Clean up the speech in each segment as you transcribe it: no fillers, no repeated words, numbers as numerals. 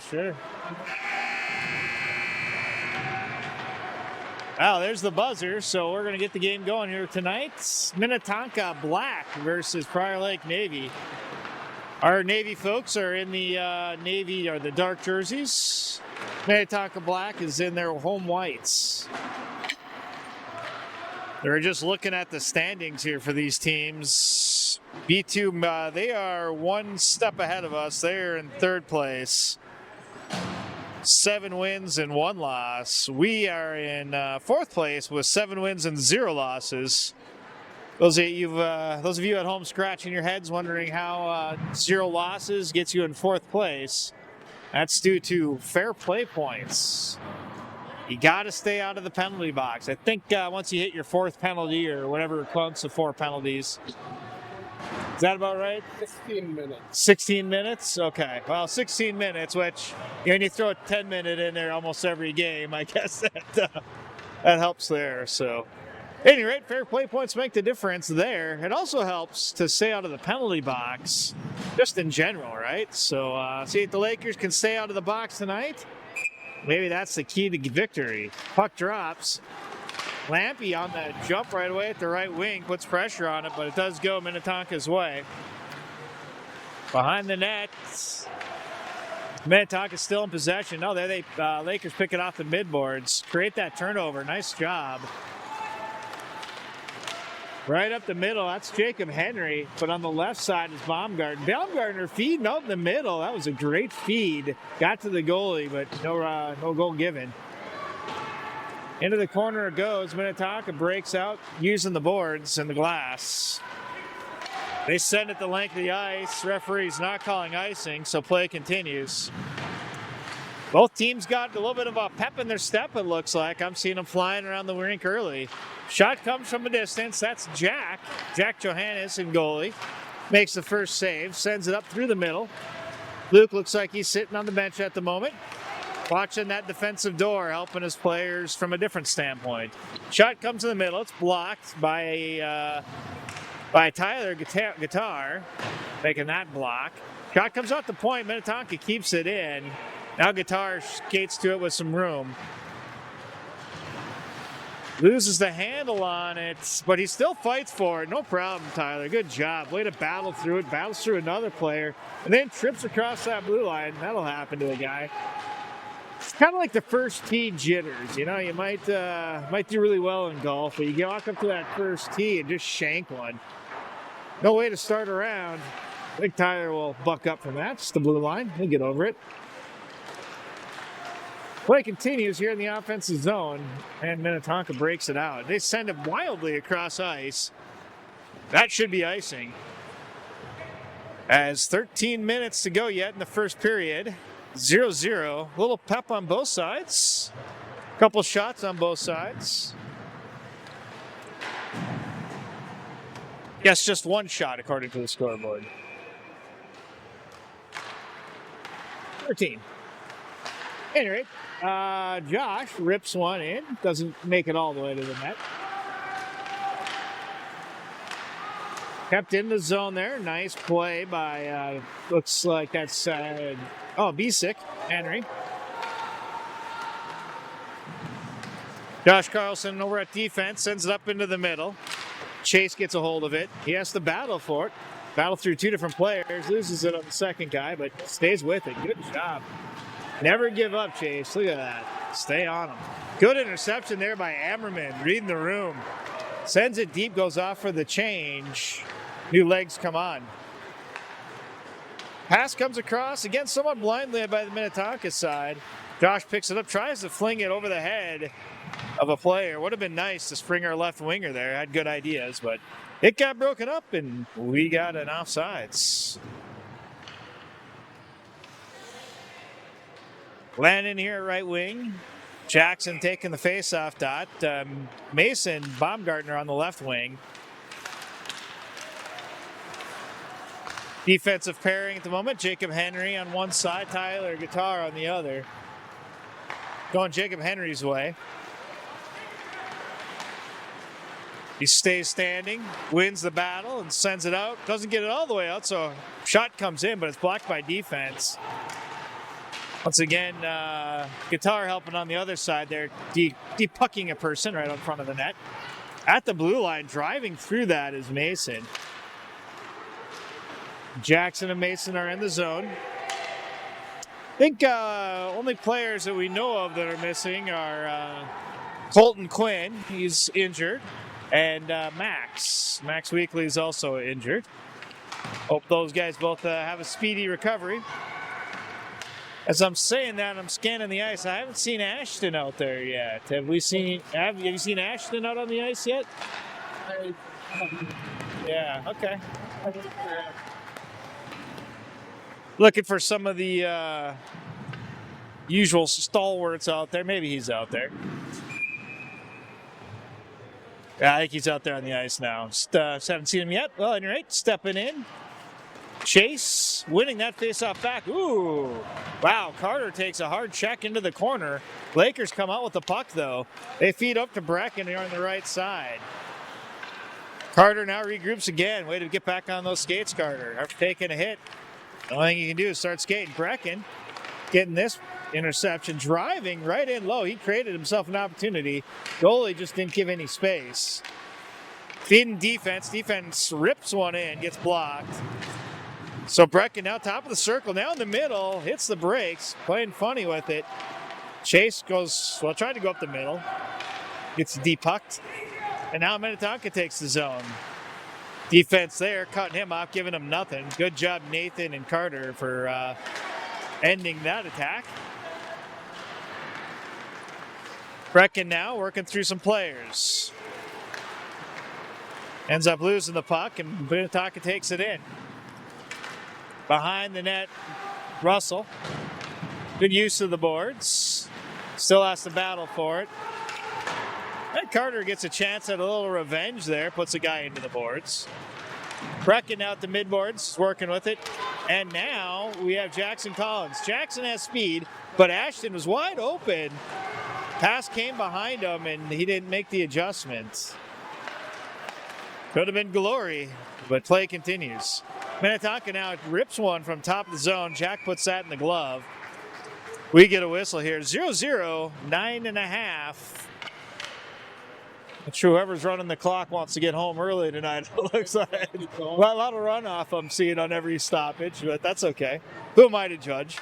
Sure. Wow, there's the buzzer. So we're going to get the game going here tonight. Minnetonka Black versus Prior Lake Navy. Our Navy folks are in the Navy or the dark jerseys. Minnetonka Black is in their home whites. They're just looking at the standings here for these teams. B2, they are one step ahead of us. They're in third place. 7 wins and 1 loss. We are in fourth place with 7 wins and 0 losses. Those of you at home scratching your heads wondering how 0 losses gets you in fourth place. That's due to fair play points. You got to stay out of the penalty box. I think once you hit your 4th penalty or whatever counts of 4 penalties. Is that about right? 16 minutes. 16 minutes? Okay. Well, 16 minutes, which when you throw a 10-minute in there almost every game, I guess that helps there. So, at any rate, fair play points make the difference there. It also helps to stay out of the penalty box, just in general, right? So, see if the Lakers can stay out of the box tonight. Maybe that's the key to victory. Puck drops. Lampy on the jump right away at the right wing, puts pressure on it, but it does go Minnetonka's way. Behind the net, Minnetonka's still in possession. No, there they Lakers pick it off the midboards, create that turnover. Nice job. Right up the middle, that's Jacob Henry, but on the left side is Baumgartner. Baumgartner feeding out in the middle. That was a great feed. Got to the goalie, but no goal given. Into the corner it goes. Minnetonka breaks out using the boards and the glass. They send it the length of the ice. Referee's not calling icing, so play continues. Both teams got a little bit of a pep in their step, it looks like. I'm seeing them flying around the rink early. Shot comes from a distance. That's Jack Johannes in goalie. Makes the first save, sends it up through the middle. Luke looks like he's sitting on the bench at the moment. Watching that defensive door, helping his players from a different standpoint. Shot comes in the middle. It's blocked by Tyler Guitar, making that block. Shot comes out the point. Minnetonka keeps it in. Now Guitar skates to it with some room. Loses the handle on it, but he still fights for it. No problem, Tyler. Good job. Way to battle through it. Battles through another player, and then trips across that blue line. That'll happen to a guy. It's kind of like the first tee jitters. You know, you might do really well in golf, but you walk up to that first tee and just shank one. No way to start around. I think Tyler will buck up from that. It's the blue line. He'll get over it. Play continues here in the offensive zone, and Minnetonka breaks it out. They send it wildly across ice. That should be icing. As 13 minutes to go yet in the first period. 0-0. A little pep on both sides. A couple shots on both sides. Yes, just one shot according to the scoreboard. 13. Anyway, Josh rips one in. Doesn't make it all the way to the net. Kept in the zone there. Nice play by, looks like that's, Bisick, Henry. Josh Carlson over at defense, sends it up into the middle. Chase gets a hold of it. He has to battle for it. Battle through 2 different players. Loses it on the second guy, but stays with it. Good job. Never give up, Chase. Look at that. Stay on him. Good interception there by Ammerman. Reading the room. Sends it deep, goes off for the change. New legs come on. Pass comes across, again, somewhat blindly by the Minnetonka side. Josh picks it up, tries to fling it over the head of a player. Would have been nice to spring our left winger there. Had good ideas, but it got broken up, and we got an offsides. Landon here at right wing. Jackson taking the face-off dot. Mason Baumgartner on the left wing. Defensive pairing at the moment. Jacob Henry on one side, Tyler Guitar on the other. Going Jacob Henry's way. He stays standing, wins the battle, and sends it out. Doesn't get it all the way out, so shot comes in, but it's blocked by defense. Once again, Guitar helping on the other side there, depucking a person right in front of the net. At the blue line, driving through that is Mason. Jackson and Mason are in the zone. I think only players that we know of that are missing are Colton Quinn, he's injured, and Max. Max Weekly is also injured. Hope those guys both have a speedy recovery. As I'm saying that, I'm scanning the ice. I haven't seen Ashton out there yet. Have you seen Ashton out on the ice yet? Yeah, okay. Looking for some of the usual stalwarts out there. Maybe he's out there. Yeah, I think he's out there on the ice now. Just haven't seen him yet. Well, at any rate, stepping in. Chase winning that faceoff back. Ooh. Wow, Carter takes a hard check into the corner. Lakers come out with the puck, though. They feed up to Brecken. They're on the right side. Carter now regroups again. Way to get back on those skates, Carter. After taking a hit, the only thing you can do is start skating. Brecken getting this interception, driving right in low. He created himself an opportunity. Goalie just didn't give any space. Feeding defense. Defense rips one in, gets blocked. So Brecken now top of the circle, now in the middle, hits the brakes, playing funny with it. Chase goes, well, tried to go up the middle. Gets depucked. And now Minnetonka takes the zone. Defense there, cutting him off, giving him nothing. Good job, Nathan and Carter, for ending that attack. Brecken now working through some players. Ends up losing the puck, and Minnetonka takes it in. Behind the net, Russell. Good use of the boards. Still has to battle for it. And Carter gets a chance at a little revenge there. Puts a guy into the boards. Brecken out the midboards, working with it. And now we have Jackson Collins. Jackson has speed, but Ashton was wide open. Pass came behind him, and he didn't make the adjustment. Could have been glory, but play continues. Minnetonka now rips one from top of the zone. Jack puts that in the glove. We get a whistle here. 0-0, 9.5. Not sure whoever's running the clock wants to get home early tonight, it looks like. Well, a lot of runoff I'm seeing on every stoppage, but that's okay. Who am I to judge?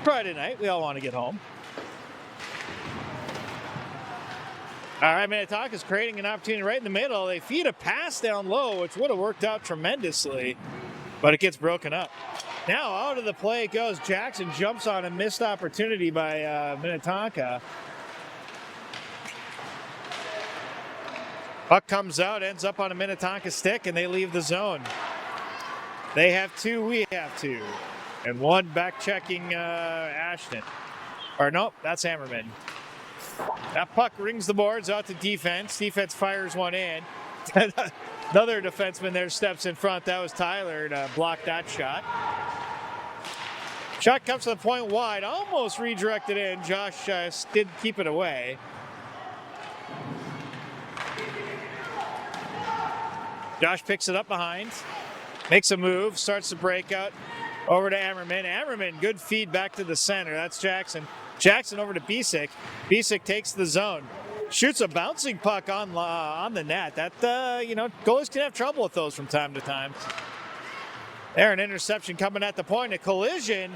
Friday night, we all want to get home. All right, Minnetonka's creating an opportunity right in the middle. They feed a pass down low, which would have worked out tremendously, but it gets broken up. Now out of the play it goes. Jackson jumps on a missed opportunity by Minnetonka. Puck comes out, ends up on a Minnetonka stick, and they leave the zone. They have two, we have two. And one back checking Ashton. Or nope, that's Hammerman. That puck rings the boards out to defense. Defense fires one in. Another defenseman there steps in front. That was Tyler to block that shot. Shot comes to the point wide. Almost redirected in. Josh did keep it away. Josh picks it up behind. Makes a move. Starts the breakout. Over to Ammerman. Ammerman, good feed back to the center. That's Jackson. Jackson over to Bisick. Bisick takes the zone. Shoots a bouncing puck on the net. That, goalies can have trouble with those from time to time. There, an interception coming at the point. A collision.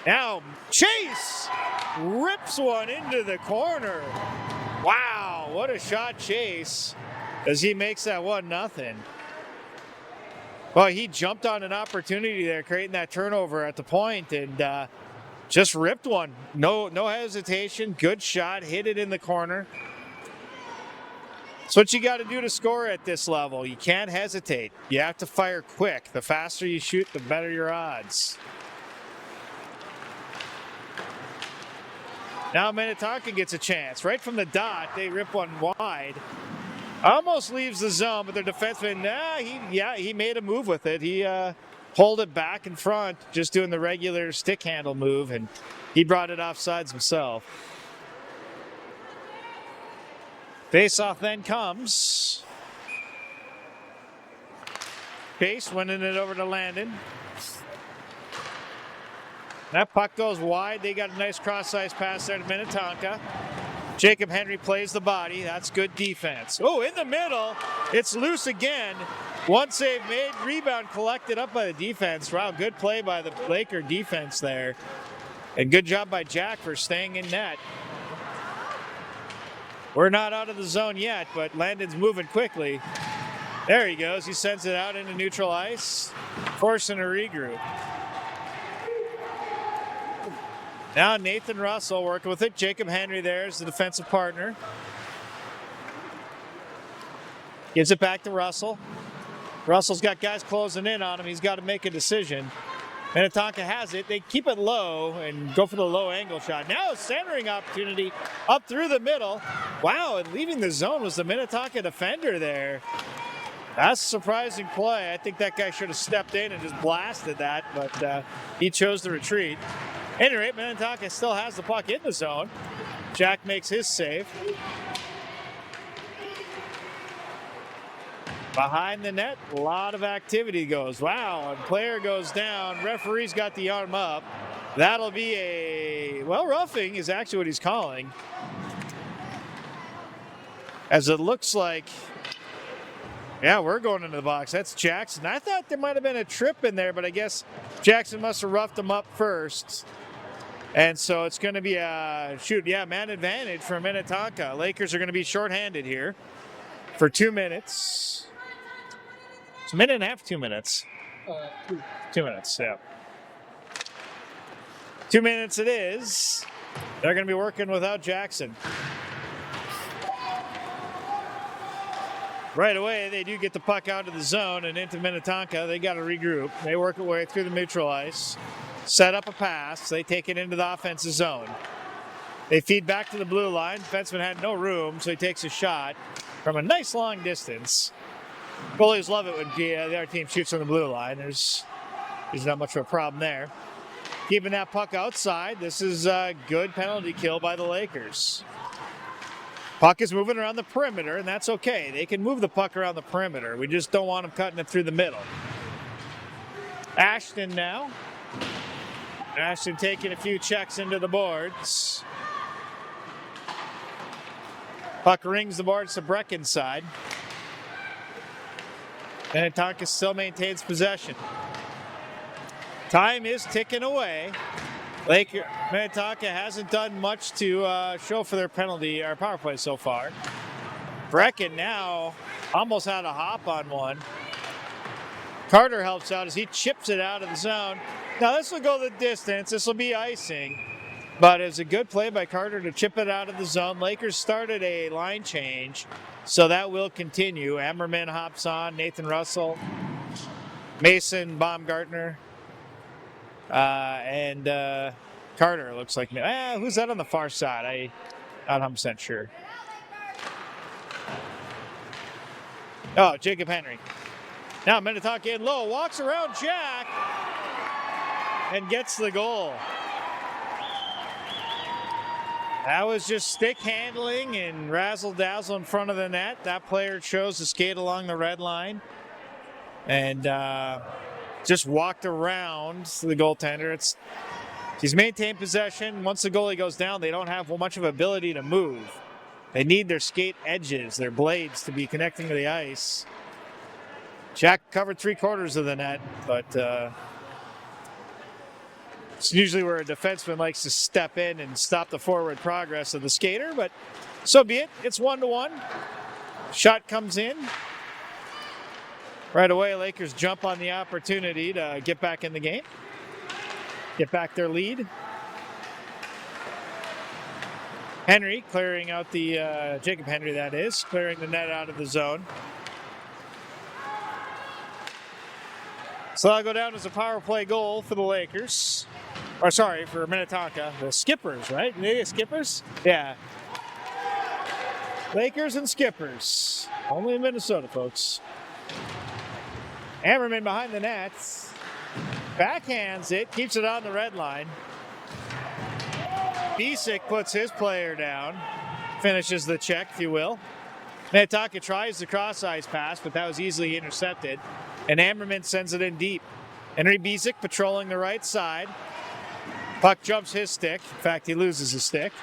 Now, Chase rips one into the corner. Wow, what a shot, Chase, as he makes that 1-0. Well, he jumped on an opportunity there, creating that turnover at the point, and just ripped one. No hesitation. Good shot. Hit it in the corner. That's what you got to do to score at this level. You can't hesitate. You have to fire quick. The faster you shoot, the better your odds. Now Minnetonka gets a chance. Right from the dot, they rip one wide. Almost leaves the zone, but their defenseman, he made a move with it. He pulled it back in front, just doing the regular stick handle move, and he brought it offsides himself. Face-off then comes. Pace winning it over to Landon. That puck goes wide. They got a nice cross-ice pass there to Minnetonka. Jacob Henry plays the body. That's good defense. Oh, in the middle. It's loose again. One save made. Rebound collected up by the defense. Wow, good play by the Laker defense there. And good job by Jack for staying in net. We're not out of the zone yet, but Landon's moving quickly. There he goes. He sends it out into neutral ice, forcing a regroup. Now Nathan Russell working with it. Jacob Henry there is the defensive partner. Gives it back to Russell. Russell's got guys closing in on him. He's got to make a decision. Minnetonka has it. They keep it low and go for the low angle shot. Now a centering opportunity up through the middle. Wow, and leaving the zone was the Minnetonka defender there. That's a surprising play. I think that guy should have stepped in and just blasted that, but he chose to retreat. At any rate, Minnetonka still has the puck in the zone. Jack makes his save. Behind the net, a lot of activity goes. Wow, a player goes down. Referee's got the arm up. That'll be a, well, roughing is actually what he's calling. As it looks like, yeah, we're going into the box. That's Jackson. I thought there might have been a trip in there, but I guess Jackson must have roughed him up first. And so it's going to be a, man advantage for Minnetonka. Lakers are going to be shorthanded here for 2 minutes. It's a minute and a half, 2 minutes. 2 minutes, yeah. 2 minutes it is. They're going to be working without Jackson. Right away, they do get the puck out of the zone and into Minnetonka. They got to regroup. They work their way through the neutral ice, set up a pass. They take it into the offensive zone. They feed back to the blue line. Defenseman had no room, so he takes a shot from a nice long distance. Goalies love it when the other team shoots on the blue line. There's not much of a problem there. Keeping that puck outside. This is a good penalty kill by the Lakers. Puck is moving around the perimeter, and that's okay. They can move the puck around the perimeter. We just don't want them cutting it through the middle. Ashton now. Ashton taking a few checks into the boards. Puck rings the boards to Brecken's side. Minnetonka still maintains possession. Time is ticking away. Minnetonka hasn't done much to show for their penalty or power play so far. Brecken now almost had a hop on one. Carter helps out as he chips it out of the zone. Now this will go the distance. This will be icing. But it's a good play by Carter to chip it out of the zone. Lakers started a line change, so that will continue. Emmerman hops on, Nathan Russell, Mason Baumgartner, and Carter looks like. Who's that on the far side? I'm not 100% sure. Oh, Jacob Henry. Now Minnetonka in low, walks around Jack, and gets the goal. That was just stick handling and razzle-dazzle in front of the net. That player chose to skate along the red line and just walked around the goaltender. He's maintained possession. Once the goalie goes down, they don't have much of ability to move. They need their skate edges, their blades, to be connecting to the ice. Jack covered 3/4 of the net, but it's usually where a defenseman likes to step in and stop the forward progress of the skater, but so be it. It's 1-1. Shot comes in. Right away, Lakers jump on the opportunity to get back in the game, get back their lead. Henry clearing out the, Jacob Henry that is, clearing the net out of the zone. So that'll go down as a power play goal for the Lakers. Or sorry, for Minnetonka. The Skippers, right? They Skippers? Yeah. Lakers and Skippers. Only in Minnesota, folks. Hammerman behind the net. Backhands it, keeps it on the red line. Bisick puts his player down. Finishes the check, if you will. Minnetonka tries the cross-ice pass, but that was easily intercepted. And Ammerman sends it in deep. Henry Bisick patrolling the right side. Puck jumps his stick. In fact, he loses his stick.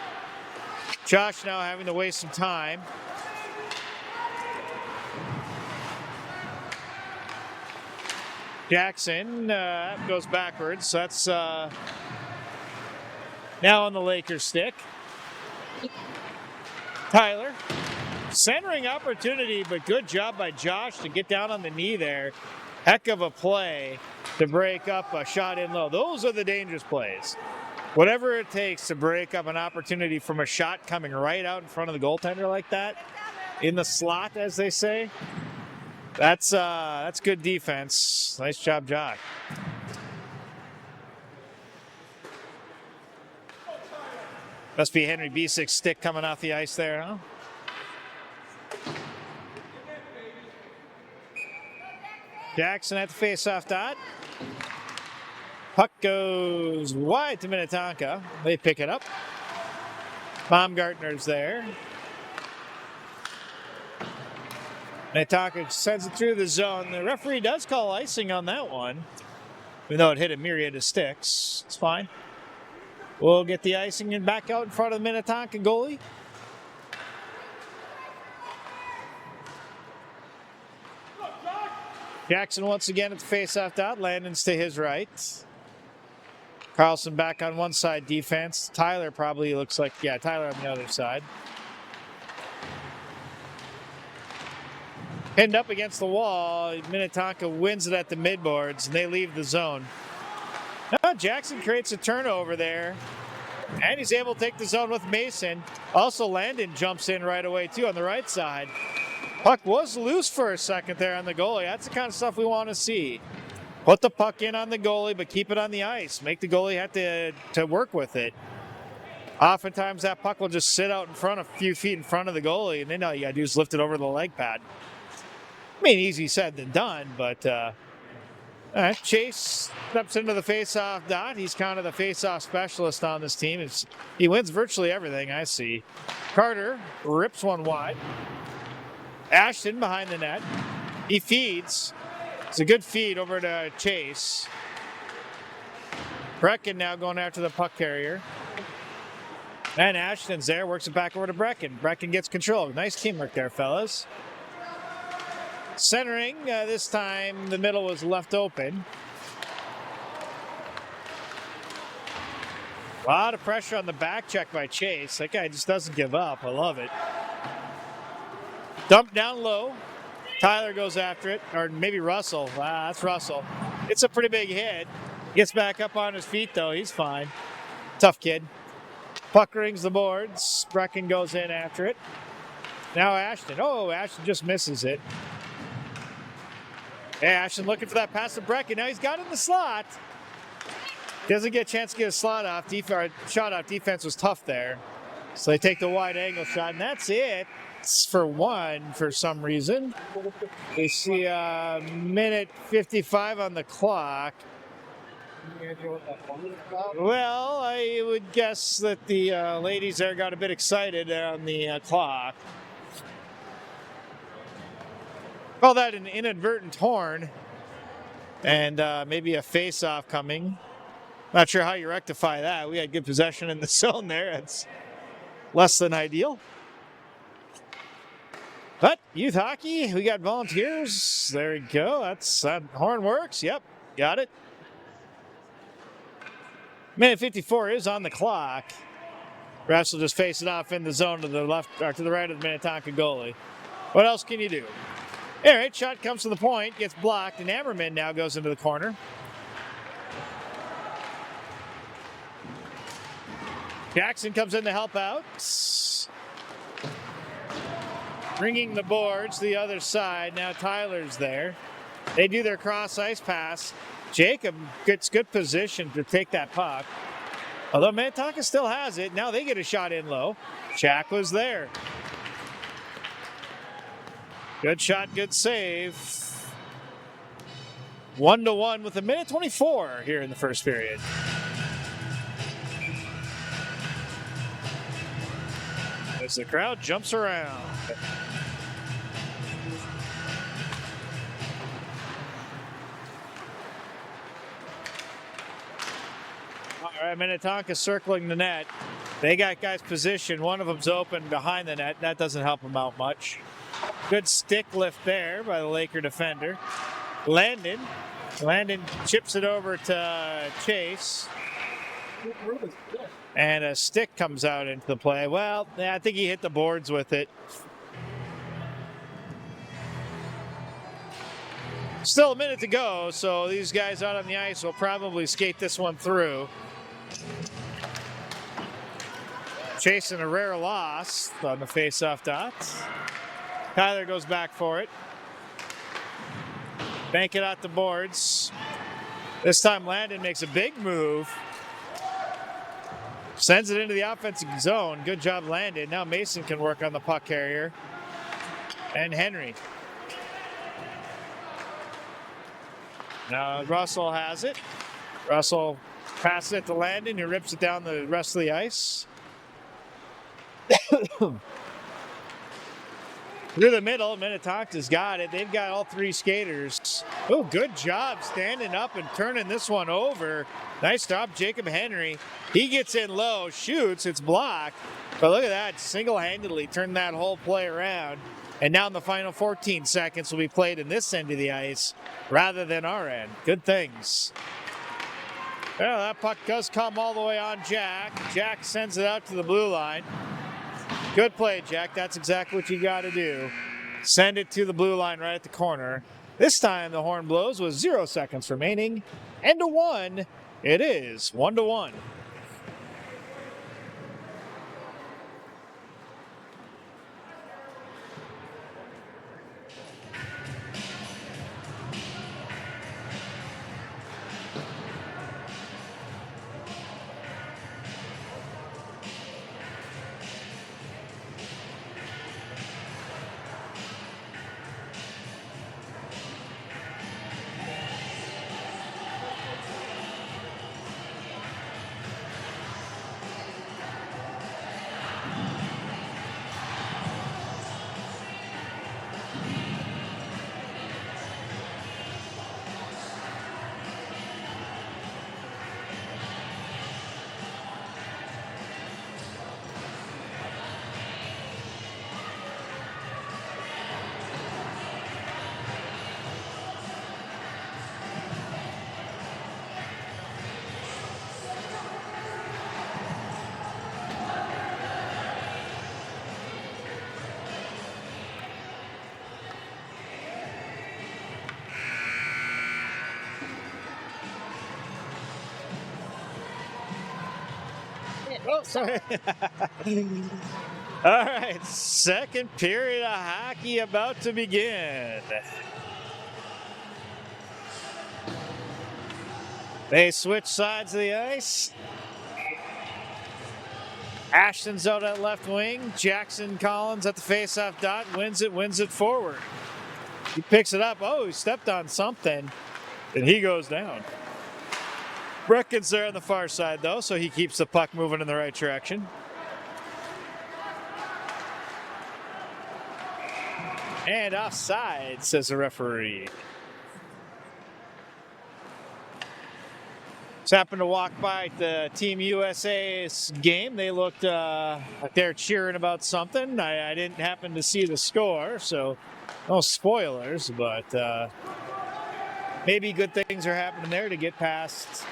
Josh now having to waste some time. Jackson goes backwards. So that's now on the Lakers stick. Tyler. Centering opportunity, but good job by Josh to get down on the knee there. Heck of a play to break up a shot in low. Those are the dangerous plays. Whatever it takes to break up an opportunity from a shot coming right out in front of the goaltender like that, in the slot, as they say. That's good defense. Nice job, Josh. Must be Henry Bisick's stick coming off the ice there, huh? Jackson at the face-off dot. Puck goes wide to Minnetonka. They pick it up. Baumgartner's there. Minnetonka sends it through the zone. The referee does call icing on that one, even though it hit a myriad of sticks. It's fine. We'll get the icing and back out in front of the Minnetonka goalie. Jackson once again at the face-off dot. Landon's to his right. Carlson back on one side defense. Tyler probably looks like, yeah, Tyler on the other side. Pinned up against the wall. Minnetonka wins it at the midboards, and they leave the zone. Now Jackson creates a turnover there, and he's able to take the zone with Mason. Also, Landon jumps in right away, too, on the right side. Puck was loose for a second there on the goalie. That's the kind of stuff we want to see. Put the puck in on the goalie, but keep it on the ice. Make the goalie have to work with it. Oftentimes, that puck will just sit out in front, a few feet in front of the goalie, and then all you got to do is lift it over the leg pad. I mean, easy said than done, but all right, Chase steps into the face-off dot. He's kind of the face-off specialist on this team. He wins virtually everything I see. Carter rips one wide. Ashton behind the net. He feeds. It's a good feed over to Chase. Brecken now going after the puck carrier. And Ashton's there, works it back over to Brecken. Brecken gets control. Nice teamwork there, fellas. Centering, this time the middle was left open. A lot of pressure on the back check by Chase. That guy just doesn't give up. I love it. Dump down low. Tyler goes after it, or maybe Russell. Wow, that's Russell. It's a pretty big hit. Gets back up on his feet, though. He's fine. Tough kid. Puck rings the boards. Brecken goes in after it. Now Ashton. Oh, Ashton just misses it. Hey, Ashton looking for that pass to Brecken. Now he's got it in the slot. Doesn't get a chance to get a shot off. Defense was tough there. So they take the wide angle shot, and that's it. It's for one for some reason. We see a minute 55 on the clock. Well, I would guess that the ladies there got a bit excited on the clock. Call that an inadvertent horn, and maybe a face-off coming. Not sure how you rectify that. We had good possession in the zone there. It's less than ideal. But youth hockey, we got volunteers. There we go. That horn works. Yep, got it. Minute 54 is on the clock. Refs will just face it off in the zone to the left or to the right of the Minnetonka goalie. What else can you do? All right, shot comes to the point, gets blocked, and Ammerman now goes into the corner. Jackson comes in to help out. Bringing the boards to the other side. Now Tyler's there. They do their cross-ice pass. Jacob gets good position to take that puck. Although Minnetonka still has it. Now they get a shot in low. Shaq was there. Good shot, good save. 1-1 with a minute 24 here in the first period. As the crowd jumps around. All right, Minnetonka circling the net. They got guys positioned. One of them's open behind the net. That doesn't help them out much. Good stick lift there by the Laker defender. Landon chips it over to Chase. And a stick comes out into the play. Well, I think he hit the boards with it. Still a minute to go, so these guys out on the ice will probably skate this one through. Chasing a rare loss on the face-off dot. Tyler goes back for it. Bank it out the boards. This time Landon makes a big move. Sends it into the offensive zone. Good job, Landon. Now Mason can work on the puck carrier. And Henry. Now Russell has it. Russell passes it to Landon, who rips it down the rest of the ice. Through the middle, Minnetonka's got it. They've got all three skaters. Oh, good job standing up and turning this one over. Nice job, Jacob Henry. He gets in low, shoots, it's blocked. But look at that, single-handedly turned that whole play around. And now in the final 14 seconds will be played in this end of the ice rather than our end. Good things. Well, that puck does come all the way on Jack. Jack sends it out to the blue line. Good play, Jack. That's exactly what you got to do. Send it to the blue line right at the corner. This time the horn blows with 0 seconds remaining. And to 1, it is 1-1. Oh, sorry. All right, second period of hockey about to begin. They switch sides of the ice. Ashton's out at left wing. Jackson Collins at the faceoff dot. Wins it forward. He picks it up. Oh, he stepped on something. And he goes down. Brecken's there on the far side, though, so he keeps the puck moving in the right direction. And offside, says the referee. Just happened to walk by the Team USA's game. They looked like they're cheering about something. I didn't happen to see the score, so no spoilers, but maybe good things are happening there to get past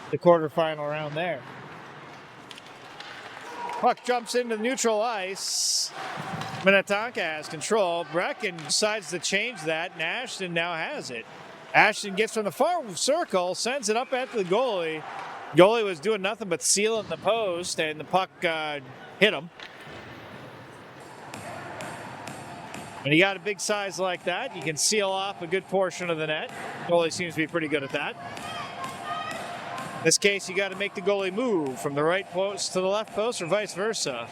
the quarterfinal round there. Puck jumps into neutral ice. Minnetonka has control. Brecken decides to change that, and Ashton now has it. Ashton gets from the far circle, sends it up at the goalie. Goalie was doing nothing but sealing the post, and the puck hit him. When you got a big size like that, you can seal off a good portion of the net. Goalie seems to be pretty good at that. In this case, you got to make the goalie move from the right post to the left post or vice versa.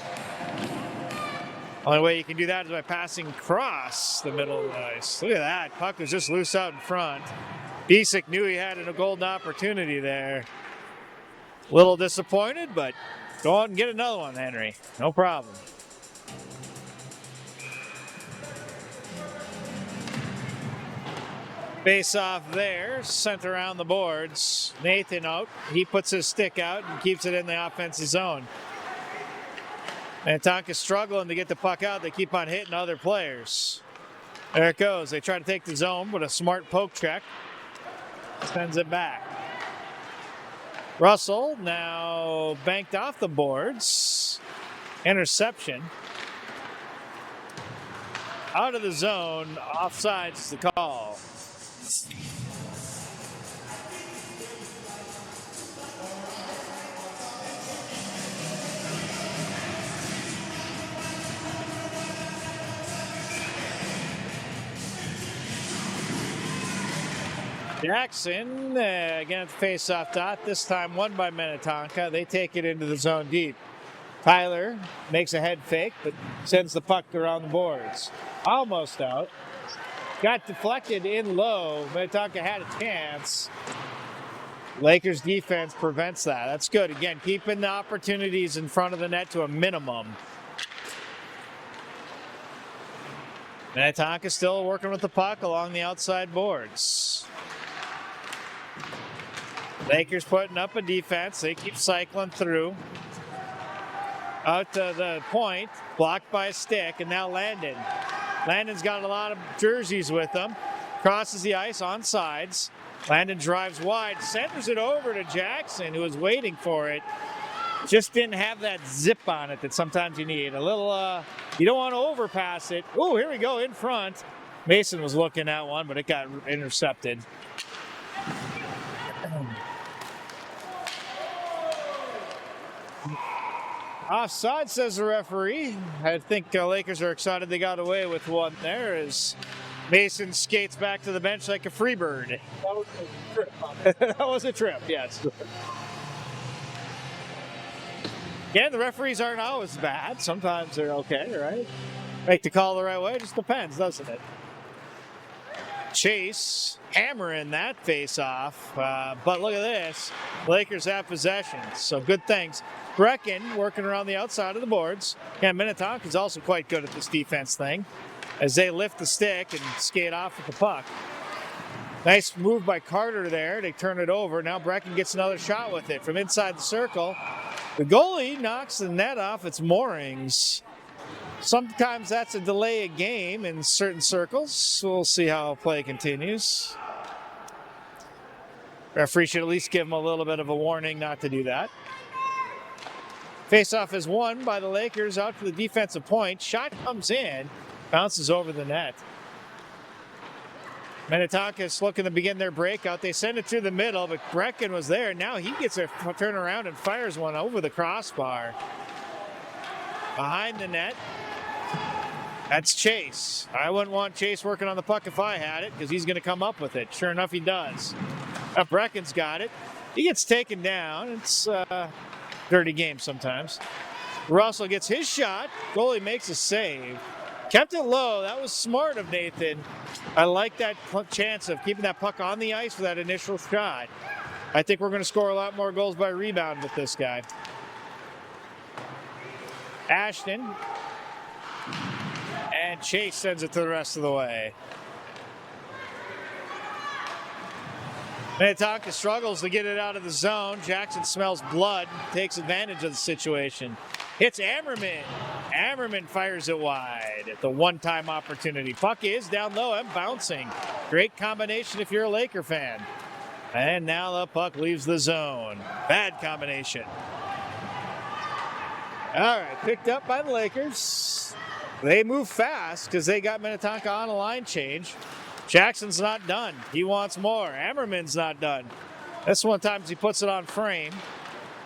Only way you can do that is by passing across the middle of the ice. Look at that. Puck was just loose out in front. Bisick knew he had a golden opportunity there. A little disappointed, but go out and get another one, Henry. No problem. Face off there, sent around the boards. Nathan out. He puts his stick out and keeps it in the offensive zone. Minnetonka's struggling to get the puck out. They keep on hitting other players. There it goes. They try to take the zone, but a smart poke check sends it back. Russell now banked off the boards. Interception. Out of the zone. Offsides is the call. Jackson, again at the face-off dot, this time won by Minnetonka. They take it into the zone deep. Tyler makes a head fake, but sends the puck around the boards. Almost out. Got deflected in low. Minnetonka had a chance. Lakers defense prevents that. That's good. Again, keeping the opportunities in front of the net to a minimum. Minnetonka still working with the puck along the outside boards. Lakers putting up a defense. They keep cycling through. Out to the point, blocked by a stick, and now Landon. Landon's got a lot of jerseys with him. Crosses the ice on sides. Landon drives wide, centers it over to Jackson, who was waiting for it. Just didn't have that zip on it that sometimes you need. A little, you don't want to overpass it. Oh, here we go, in front. Mason was looking at one, but it got intercepted. Offside, says the referee. I think Lakers are excited they got away with one there as Mason skates back to the bench like a free bird. That was a trip. That was a trip, yes. Again, the referees aren't always bad. Sometimes they're okay, right? Make the call the right way. It just depends, doesn't it? Chase hammering that face-off. But look at this. Lakers have possession, so good things. Brecken working around the outside of the boards. Yeah, Minnetonka is also quite good at this defense thing as they lift the stick and skate off with the puck. Nice move by Carter there. They turn it over. Now Brecken gets another shot with it from inside the circle. The goalie knocks the net off its moorings. Sometimes that's a delay of game in certain circles. We'll see how play continues. Referee should at least give him a little bit of a warning not to do that. Faceoff is won by the Lakers out to the defensive point. Shot comes in, bounces over the net. Minnetonka is looking to begin their breakout. They send it through the middle, but Brecken was there. Now he gets a turn around and fires one over the crossbar. Behind the net, that's Chase. I wouldn't want Chase working on the puck if I had it because he's going to come up with it. Sure enough, he does. Brecken's got it. He gets taken down. It's a dirty game sometimes. Russell gets his shot. Goalie makes a save. Kept it low. That was smart of Nathan. I like that chance of keeping that puck on the ice for that initial shot. I think we're going to score a lot more goals by rebound with this guy. Ashton. And Chase sends it to the rest of the way. Minnetonka struggles to get it out of the zone. Jackson smells blood, takes advantage of the situation. Hits Ammerman. Ammerman fires it wide at the one-time opportunity. Puck is down low and bouncing. Great combination if you're a Laker fan. And now the puck leaves the zone. Bad combination. All right, picked up by the Lakers. They move fast because they got Minnetonka on a line change. Jackson's not done. He wants more. Ammerman's not done. This one times he puts it on frame.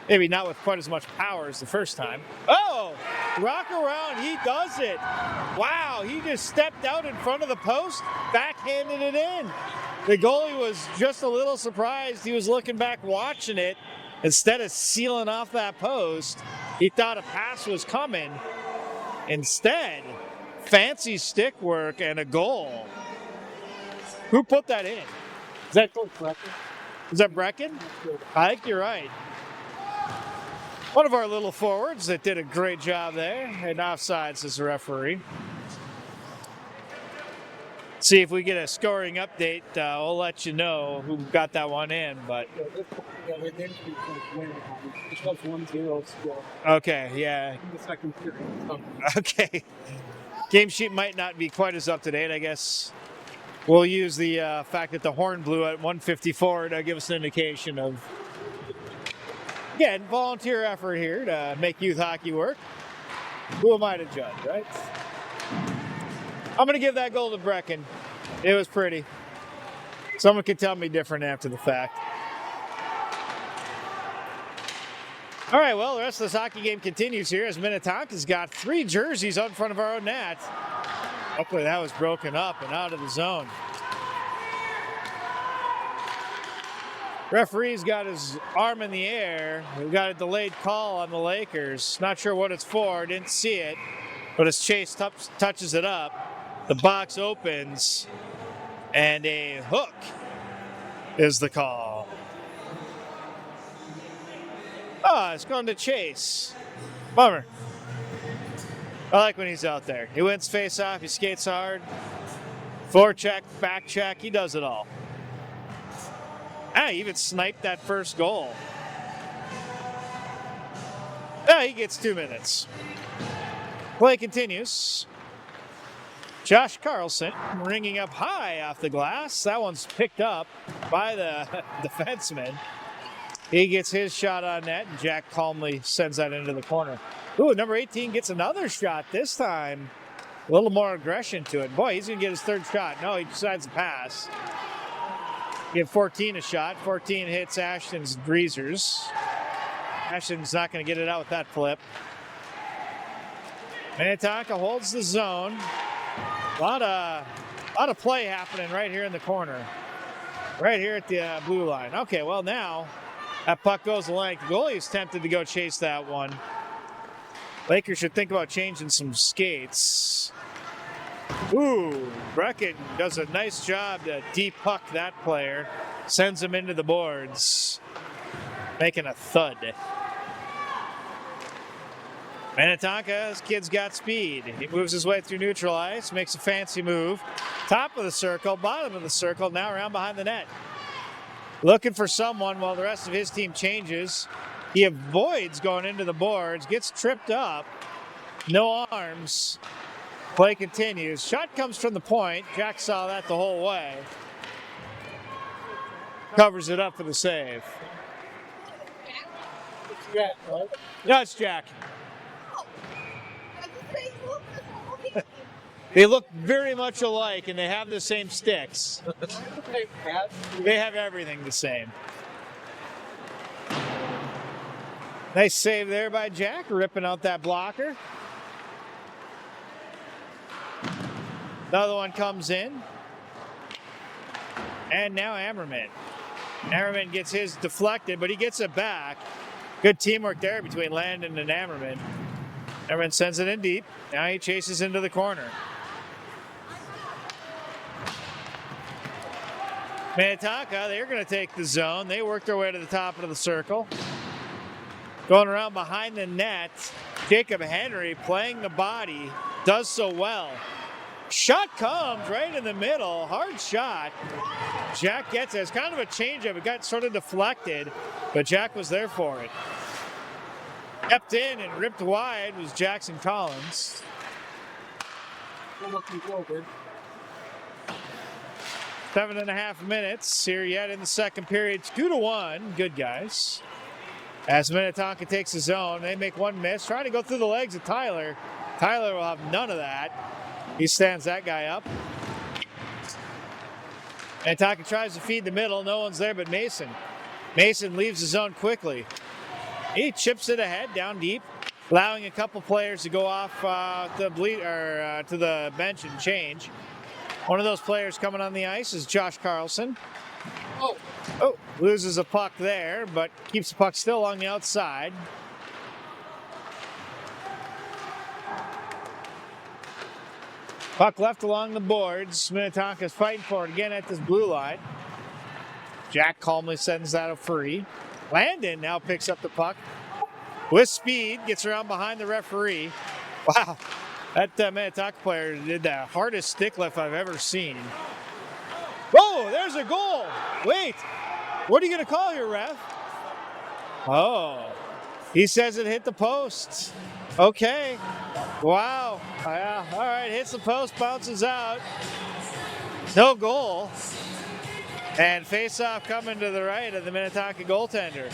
Maybe not with quite as much power as the first time. Oh, rock around. He does it. Wow, he just stepped out in front of the post, backhanded it in. The goalie was just a little surprised. He was looking back watching it. Instead of sealing off that post, he thought a pass was coming. Instead, fancy stick work and a goal. Who put that in? Is that Brecken? Is that Brecken? I think you're right. One of our little forwards that did a great job there. And offsides as the referee. See if we get a scoring update. We'll let you know who got that one in. But okay, yeah. Okay. Game sheet might not be quite as up to date. I guess we'll use the fact that the horn blew at 1:54 to give us an indication of, again, volunteer effort here to make youth hockey work. Who am I to judge, right? I'm going to give that goal to Brecken. It was pretty. Someone can tell me different after the fact. All right, well, the rest of this hockey game continues here as Minnetonka's got 3 jerseys out in front of our own net. Hopefully that was broken up and out of the zone. Referee's got his arm in the air. We've got a delayed call on the Lakers. Not sure what it's for. Didn't see it. But as Chase touches it up, the box opens, and a hook is the call. It's going to Chase. Bummer. I like when he's out there. He wins face-off. He skates hard. Forecheck, back check. He does it all. He even sniped that first goal. He gets 2 minutes. Play continues. Josh Carlson ringing up high off the glass. That one's picked up by the defenseman. He gets his shot on net, and Jack calmly sends that into the corner. Ooh, number 18 gets another shot this time. A little more aggression to it. Boy, he's going to get his 3rd shot. No, he decides to pass. Give 14 a shot. 14 hits Ashton's greasers. Ashton's not going to get it out with that flip. Minnetonka holds the zone. A lot of play happening right here in the corner. Right here at the blue line. Okay, well now that puck goes the length. The goalie is tempted to go chase that one. Lakers should think about changing some skates. Ooh, Brecken does a nice job to de-puck that player. Sends him into the boards. Making a thud. Minnetonka's kid's got speed. He moves his way through neutral ice, makes a fancy move. Top of the circle, bottom of the circle, now around behind the net. Looking for someone while the rest of his team changes. He avoids going into the boards, gets tripped up. No arms. Play continues. Shot comes from the point. Jack saw that the whole way. Covers it up for the save. No, it's Jack. They look very much alike, and they have the same sticks. They have everything the same. Nice save there by Jack, ripping out that blocker. Another one comes in. And now Ammerman. Ammerman gets his deflected, but he gets it back. Good teamwork there between Landon and Ammerman. Ammerman sends it in deep. Now he chases into the corner. Minnetonka, they're going to take the zone. They work their way to the top of the circle. Going around behind the net, Jacob Henry playing the body, does so well. Shot comes right in the middle, hard shot. Jack gets it. It's kind of a change-up. It got sort of deflected, but Jack was there for it. Kept in and ripped wide was Jackson Collins. 7.5 minutes here yet in the second period. 2-1. Good guys. As Minnetonka takes the zone, they make one miss. Trying to go through the legs of Tyler. Tyler will have none of that. He stands that guy up. Minnetonka tries to feed the middle. No one's there but Mason. Mason leaves the zone quickly. He chips it ahead down deep, allowing a couple players to go off to the bench and change. One of those players coming on the ice is Josh Carlson. Oh, loses a puck there, but keeps the puck still along the outside. Puck left along the boards. Minnetonka's fighting for it again at this blue line. Jack calmly sends that a free. Landon now picks up the puck with speed, gets around behind the referee. Wow, That Minnetonka player did the hardest stick lift I've ever seen. Whoa, there's a goal. Wait, what are you going to call here, ref? Oh, he says it hit the post. Okay. Wow. Yeah. All right, hits the post, bounces out. No goal. And face-off coming to the right of the Minnetonka goaltender.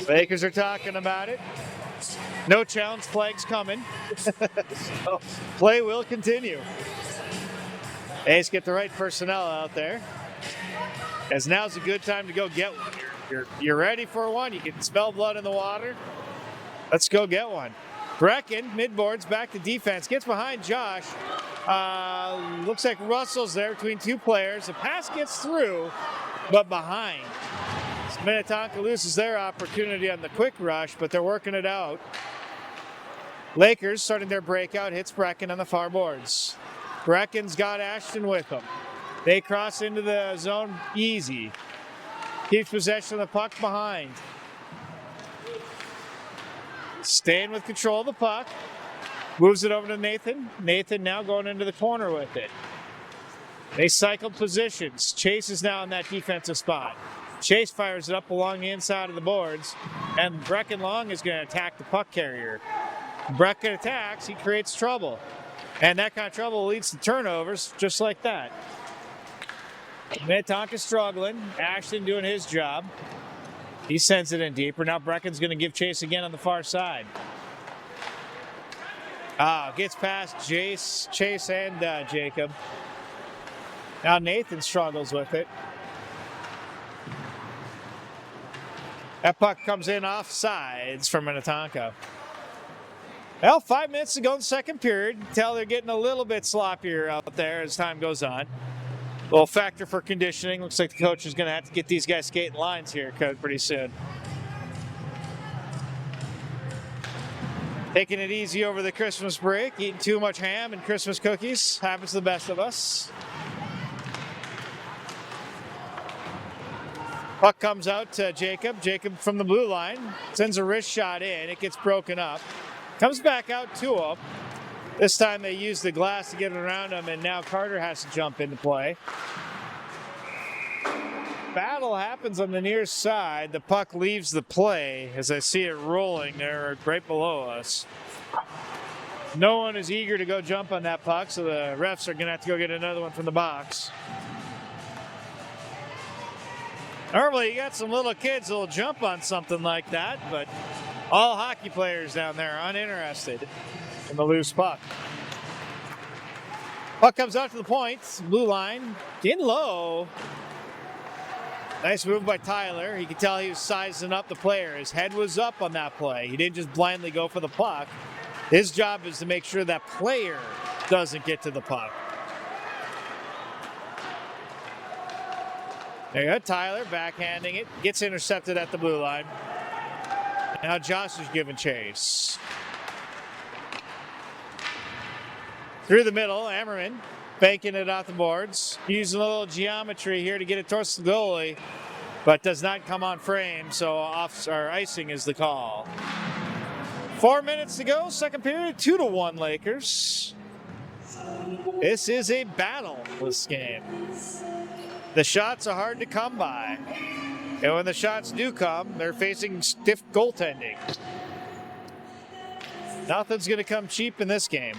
Lakers are talking about it. No challenge flags coming. So play will continue. Ace get the right personnel out there. As now's a good time to go get one. You're ready for one. You can smell blood in the water. Let's go get one. Brecken, midboards, back to defense. Gets behind Josh. Looks like Russell's there between two players. The pass gets through, but behind. Minnetonka loses their opportunity on the quick rush, but they're working it out. Lakers starting their breakout, hits Brecken on the far boards. Brecken's got Ashton with him. They cross into the zone easy. Keeps possession of the puck behind. Staying with control of the puck. Moves it over to Nathan. Nathan now going into the corner with it. They cycle positions. Chase is now in that defensive spot. Chase fires it up along the inside of the boards, and Brecken Long is going to attack the puck carrier. Brecken attacks, he creates trouble. And that kind of trouble leads to turnovers, just like that. Minnetonka struggling. Ashton doing his job. He sends it in deeper. Now Brecken's going to give chase again on the far side. Gets past Chase and Jacob. Now Nathan struggles with it. That puck comes in off sides from Minnetonka. Well, 5 minutes to go in the second period. Tell they're getting a little bit sloppier out there as time goes on. A little factor for conditioning. Looks like the coach is going to have to get these guys skating lines here pretty soon. Taking it easy over the Christmas break. Eating too much ham and Christmas cookies. Happens to the best of us. Puck comes out to Jacob. Jacob from the blue line sends a wrist shot in. It gets broken up. Comes back out to him. This time they use the glass to get it around him, and now Carter has to jump into play. Battle happens on the near side. The puck leaves the play as I see it rolling there right below us. No one is eager to go jump on that puck, so the refs are going to have to go get another one from the box. Normally, you got some little kids that'll jump on something like that, but all hockey players down there are uninterested in the loose puck. Puck comes out to the point. Blue line. In low. Nice move by Tyler. You can tell he was sizing up the player. His head was up on that play. He didn't just blindly go for the puck. His job is to make sure that player doesn't get to the puck. There you go, Tyler backhanding it. Gets intercepted at the blue line. Now Josh is giving chase. Through the middle, Ammerman banking it off the boards. Using a little geometry here to get it towards the goalie, but does not come on frame, so icing is the call. 4 minutes to go, second period, 2-1 Lakers. This is a battle, this game. The shots are hard to come by. And when the shots do come, they're facing stiff goaltending. Nothing's going to come cheap in this game.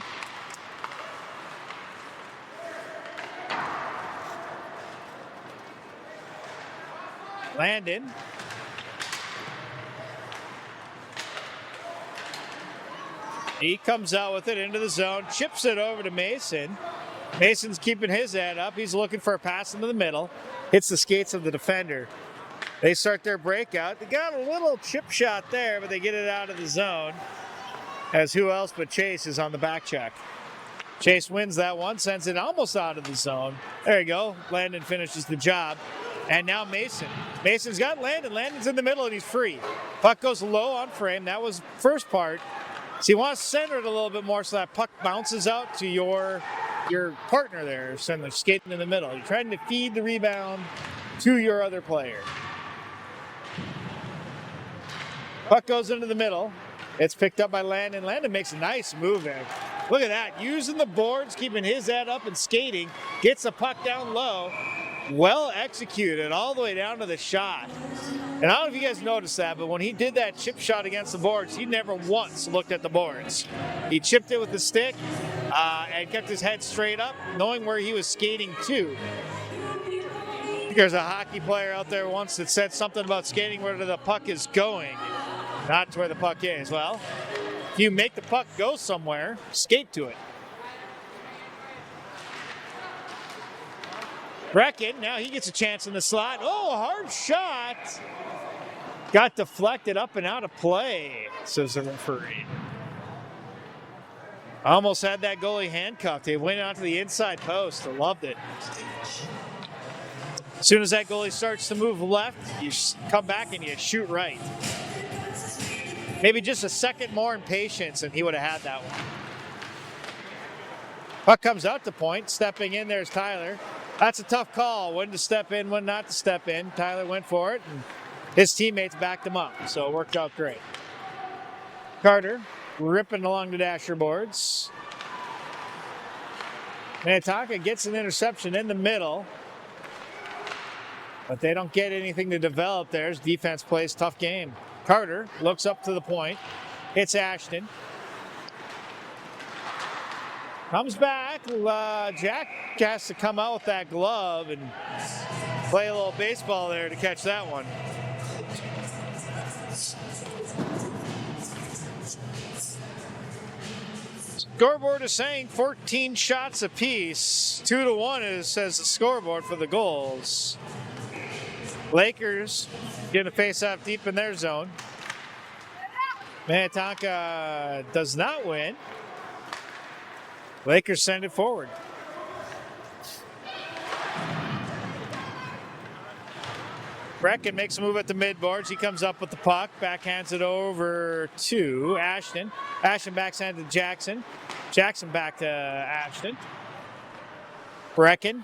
Landon. He comes out with it into the zone, chips it over to Mason. Mason's keeping his head up. He's looking for a pass into the middle. Hits the skates of the defender. They start their breakout. They got a little chip shot there, but they get it out of the zone. As who else but Chase is on the back check. Chase wins that one, sends it almost out of the zone. There you go. Landon finishes the job. And now Mason. Mason's got Landon. Landon's in the middle, and he's free. Puck goes low on frame. That was first part. So you want to center it a little bit more so that puck bounces out to your partner there, so they're skating in the middle. You're trying to feed the rebound to your other player. Puck goes into the middle. It's picked up by Landon. Landon makes a nice move there. Look at that. Using the boards, keeping his head up and skating. Gets the puck down low. Well executed all the way down to the shot. And I don't know if you guys noticed that, but when he did that chip shot against the boards, he never once looked at the boards. He chipped it with the stick and kept his head straight up, knowing where he was skating to. I think there's a hockey player out there once that said something about skating where the puck is going, not to where the puck is. Well, if you make the puck go somewhere, skate to it. Brecken, now he gets a chance in the slot. Oh, hard shot. Got deflected up and out of play, says the referee. Almost had that goalie handcuffed. He went onto the inside post. I loved it. As soon as that goalie starts to move left, you come back and you shoot right. Maybe just a second more in patience and he would have had that one. Puck comes out to point. Stepping in, there's Tyler. That's a tough call. When to step in, when not to step in. Tyler went for it, and his teammates backed him up, so it worked out great. Carter ripping along the dasher boards. Minnetonka gets an interception in the middle, but they don't get anything to develop there as defense plays tough game. Carter looks up to the point. Hits Ashton. Comes back. Jack has to come out with that glove and play a little baseball there to catch that one. Scoreboard is saying 14 shots apiece. 2-1 says the scoreboard for the goals. Lakers getting a face-off deep in their zone. Minnetonka does not win. Lakers send it forward. Brecken makes a move at the midboards. He comes up with the puck, backhands it over to Ashton. Ashton backhand to Jackson. Jackson back to Ashton. Brecken.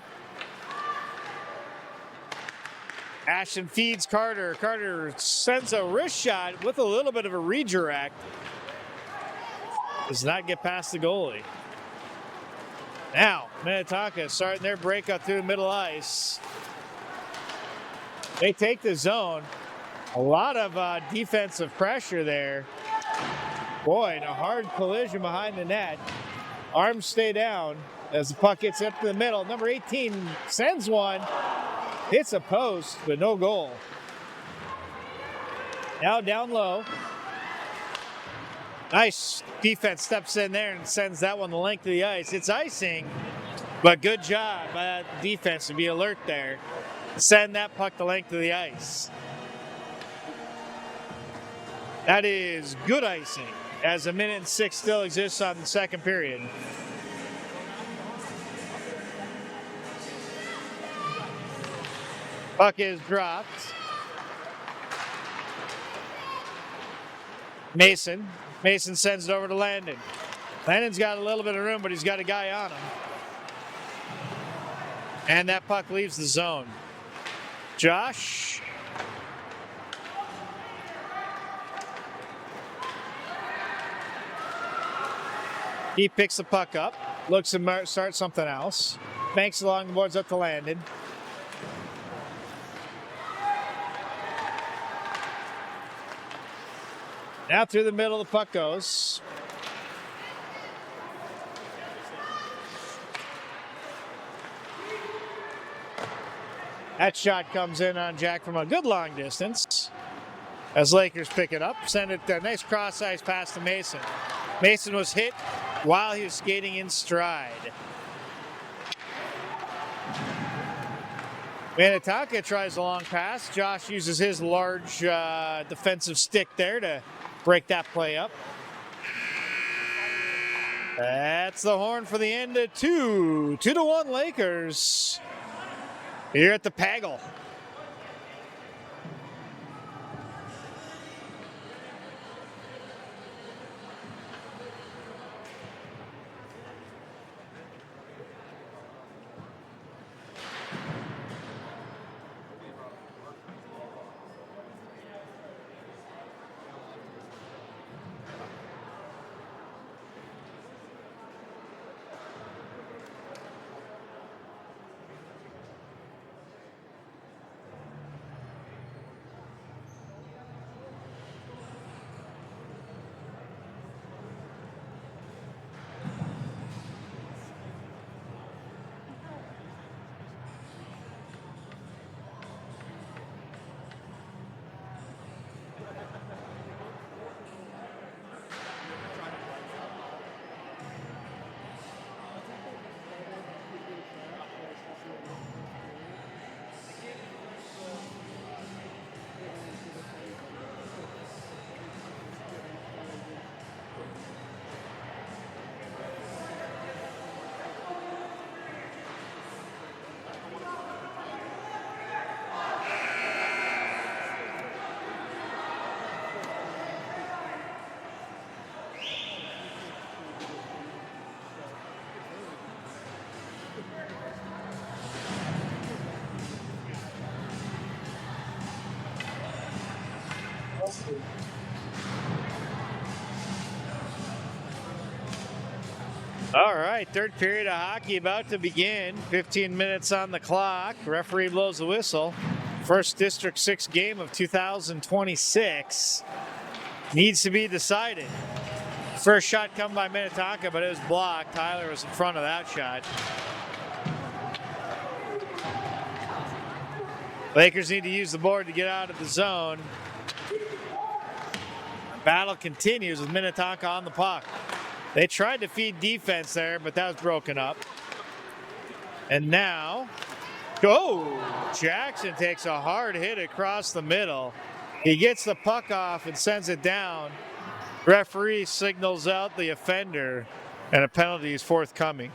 Ashton feeds Carter. Carter sends a wrist shot with a little bit of a redirect. Does not get past the goalie. Now, Minnetonka starting their breakout through the middle ice. They take the zone. A lot of defensive pressure there. Boy, and a hard collision behind the net. Arms stay down as the puck gets up to the middle. Number 18 sends one. Hits a post, but no goal. Now down low. Nice defense steps in there and sends that one the length of the ice. It's icing, but good job by that defense to be alert there. Send that puck the length of the ice. That is good icing as 1:06 still exists on the second period. Puck is dropped. Mason sends it over to Landon. Landon's got a little bit of room, but he's got a guy on him. And that puck leaves the zone. Josh. He picks the puck up, looks to start something else. Banks along the boards up to Landon. Now through the middle, the puck goes. That shot comes in on Jack from a good long distance. As Lakers pick it up, send it a nice cross ice pass to Mason. Mason was hit while he was skating in stride. Minnetonka tries a long pass. Josh uses his large defensive stick there to break that play up. That's the horn for the end of 2-1 Lakers here at the Pagel. All right, third period of hockey about to begin. 15 minutes on the clock. Referee blows the whistle. First District 6 game of 2026 needs to be decided. First shot come by Minnetonka, but it was blocked. Tyler was in front of that shot. Lakers need to use the board to get out of the zone. Battle continues with Minnetonka on the puck. They tried to feed defense there, but that was broken up. And now, Jackson takes a hard hit across the middle. He gets the puck off and sends it down. Referee signals out the offender, and a penalty is forthcoming.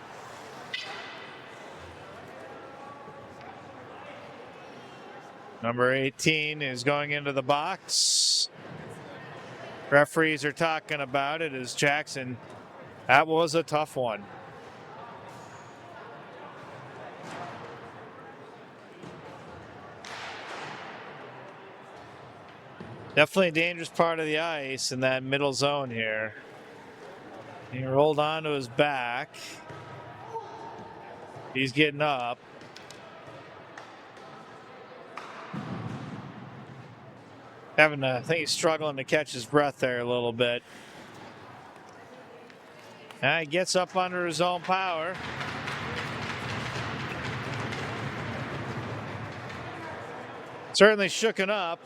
Number 18 is going into the box. Referees are talking about it as Jackson. That was a tough one. Definitely a dangerous part of the ice in that middle zone here. He rolled onto his back. He's getting up. I think he's struggling to catch his breath there a little bit. He gets up under his own power. Certainly shooken up.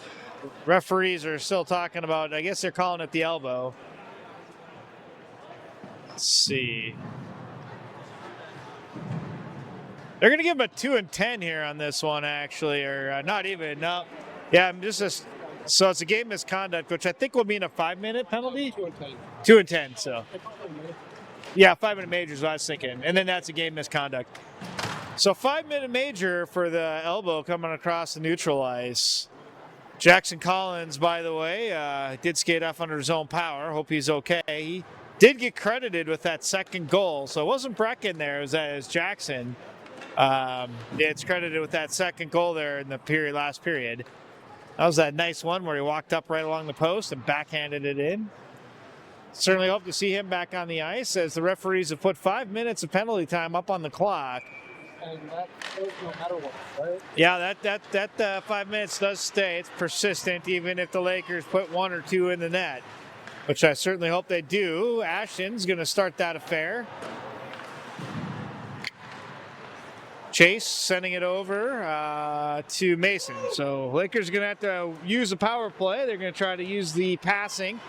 Referees are still talking about, I guess they're calling it the elbow. Let's see. They're going to give him a 2 and 10 here on this one, actually, or not even. No. Yeah, so it's a game misconduct, which I think will mean a 5-minute penalty. 2 and 10. 2 and 10, so. Yeah, 5-minute major is what I was thinking. And then that's a game misconduct. So 5-minute major for the elbow coming across the neutral ice. Jackson Collins, by the way, did skate off under his own power. Hope he's okay. He did get credited with that second goal. So it wasn't Brecken there, it was Jackson. It's credited with that second goal there in the last period. That was that nice one where he walked up right along the post and backhanded it in. Certainly hope to see him back on the ice as the referees have put 5 minutes of penalty time up on the clock. And that goes no matter what, right? Yeah, that 5 minutes does stay. It's persistent even if the Lakers put 1 or 2 in the net, which I certainly hope they do. Ashton's going to start that affair. Chase sending it over to Mason. So Lakers are going to have to use the power play. They're going to try to use the passing.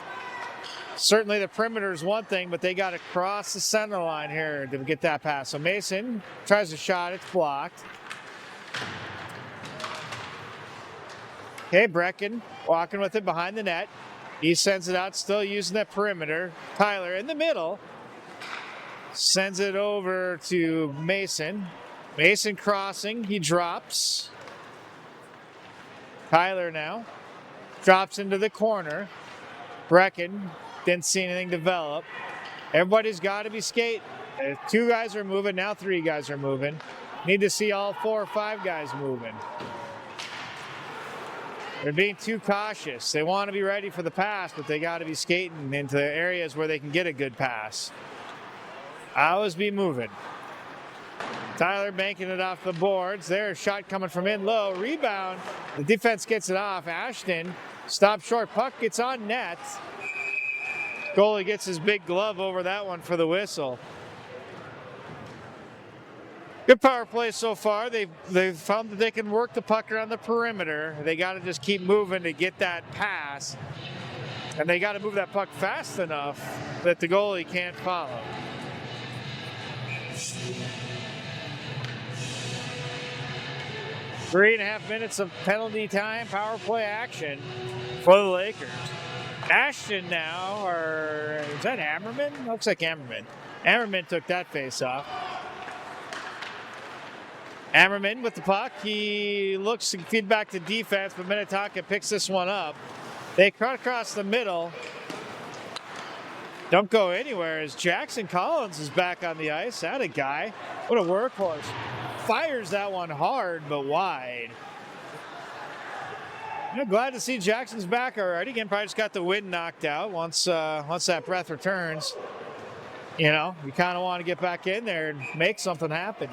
Certainly the perimeter is one thing, but they got to cross the center line here to get that pass. So Mason tries a shot. It's blocked. Okay, Brecken walking with it behind the net. He sends it out, still using that perimeter. Tyler in the middle. Sends it over to Mason. Mason crossing, he drops. Tyler now drops into the corner. Brecken didn't see anything develop. Everybody's got to be skating. 2 guys are moving, now 3 guys are moving. Need to see all 4 or 5 guys moving. They're being too cautious. They want to be ready for the pass, but they got to be skating into areas where they can get a good pass. Always be moving. Tyler banking it off the boards. There's a shot coming from in low. Rebound. The defense gets it off. Ashton stops short. Puck gets on net. Goalie gets his big glove over that one for the whistle. Good power play so far. They've found that they can work the puck around the perimeter. They got to just keep moving to get that pass. And they got to move that puck fast enough that the goalie can't follow. 3.5 minutes of penalty time, power play action for the Lakers. Ashton now, or is that Ammerman? Looks like Ammerman. Ammerman took that face off. Ammerman with the puck. He looks to feed back to defense, but Minnetonka picks this one up. They cut across the middle. Don't go anywhere as Jackson Collins is back on the ice. That a guy. What a workhorse. Fires that one hard but wide. Yeah, glad to see Jackson's back already. Again, probably just got the wind knocked out. Once that breath returns, you know, you kind of want to get back in there and make something happen.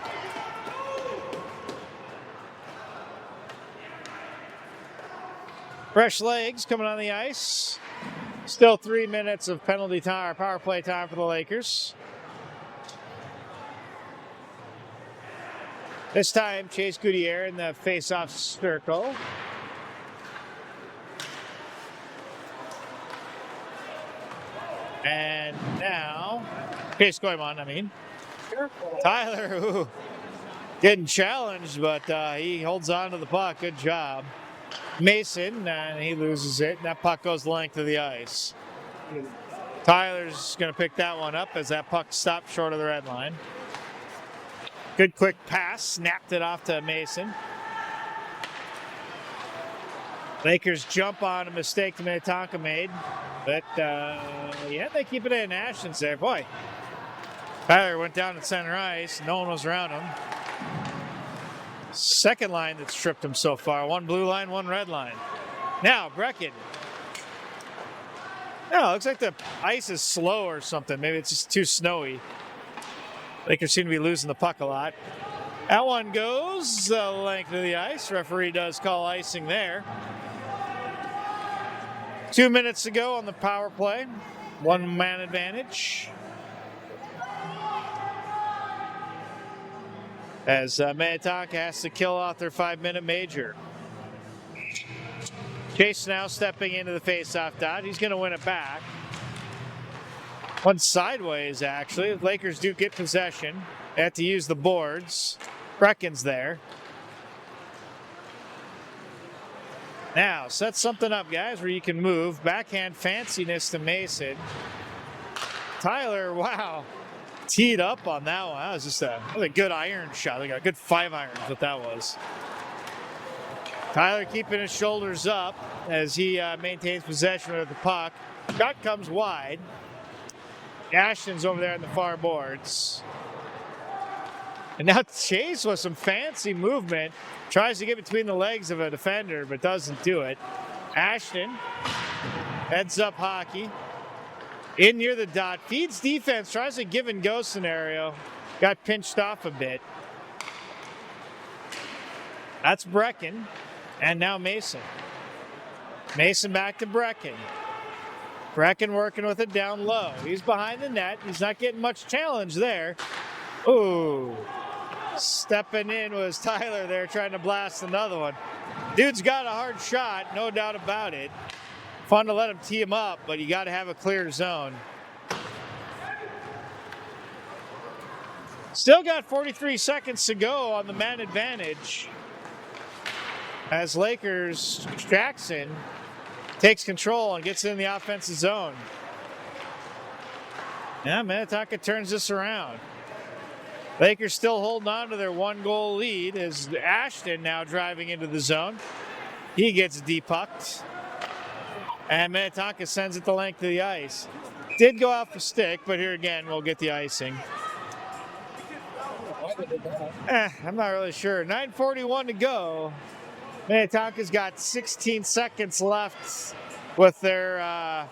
Fresh legs coming on the ice. Still 3 minutes of penalty time or power play time for the Lakers. This time, Chase Goodyear in the face-off circle. And now, Chase Koiman, I mean. Careful. Tyler, ooh, getting challenged, but he holds on to the puck. Good job. Mason, and he loses it. And that puck goes the length of the ice. Tyler's going to pick that one up as that puck stopped short of the red line. Good quick pass, snapped it off to Mason. Lakers jump on a mistake the Minnetonka made. But, yeah, they keep it in. Ashton's there. Boy, Tyler went down to center ice. No one was around him. Second line that's tripped him so far. One blue line, one red line. Now, Brecken. No, it looks like the ice is slow or something. Maybe it's just too snowy. Lakers seem to be losing the puck a lot. That one goes the length of the ice. Referee does call icing there. 2 minutes to go on the power play. 1 man advantage. As Minnetonka has to kill off their 5-minute major. Chase now stepping into the face-off dot. He's going to win it back. One sideways, actually. The Lakers do get possession. They have to use the boards. Brecken's there. Now, set something up, guys, where you can move. Backhand fanciness to Mason. Tyler, wow. Teed up on that one. That was just a good iron shot. Like a good 5 irons, what that was. Tyler keeping his shoulders up as he maintains possession of the puck. Shot comes wide. Ashton's over there on the far boards. And now Chase with some fancy movement. Tries to get between the legs of a defender, but doesn't do it. Ashton heads up hockey. In near the dot. Feeds defense. Tries a give and go scenario. Got pinched off a bit. That's Brecken. And now Mason. Mason back to Brecken. Brecken working with it down low. He's behind the net. He's not getting much challenge there. Ooh. Stepping in was Tyler there trying to blast another one. Dude's got a hard shot, no doubt about it. Fun to let him tee him up, but you got to have a clear zone. Still got 43 seconds to go on the man advantage. As Lakers, Jackson takes control and gets in the offensive zone. Now Minnetonka turns this around. Lakers still holding on to their 1-goal lead as Ashton now driving into the zone. He gets depucked. And Minnetonka sends it the length of the ice. Did go off the stick, but here again, we'll get the icing. I'm not really sure. 9:41 to go. Minnetonka's got 16 seconds left with their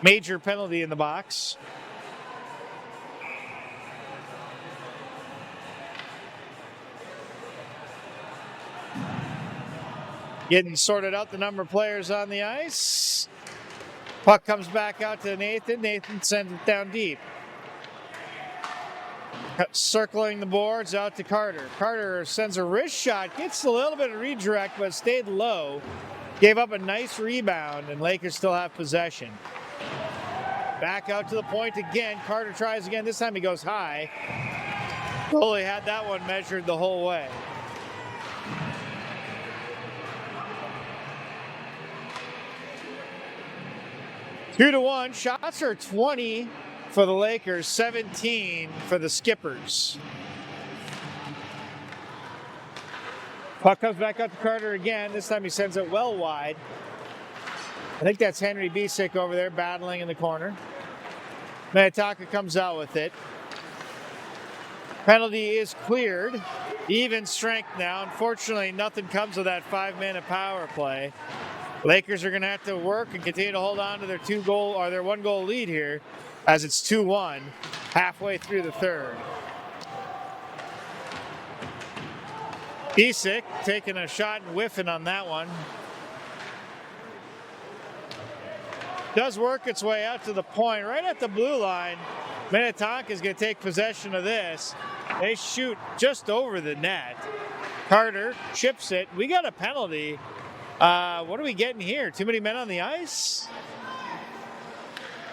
major penalty in the box. Getting sorted out the number of players on the ice. Puck comes back out to Nathan. Nathan sends it down deep. Circling the boards out to Carter. Carter sends a wrist shot. Gets a little bit of redirect, but stayed low. Gave up a nice rebound, and Lakers still have possession. Back out to the point again. Carter tries again. This time he goes high. Goalie had that one measured the whole way. Two to 1. Shots are 20 for the Lakers, 17 for the Skippers. Puck comes back up to Carter again. This time he sends it well wide. I think that's Henry Bisick over there battling in the corner. Minnetonka comes out with it. Penalty is cleared. Even strength now. Unfortunately, nothing comes of that 5-minute power play. Lakers are going to have to work and continue to hold on to their their 1-goal lead here, as it's 2-1 halfway through the third. Bisick taking a shot and whiffing on that one. Does work its way out to the point, right at the blue line. Minnetonka is going to take possession of this. They shoot just over the net. Carter chips it. We got a penalty. What are we getting here? Too many men on the ice?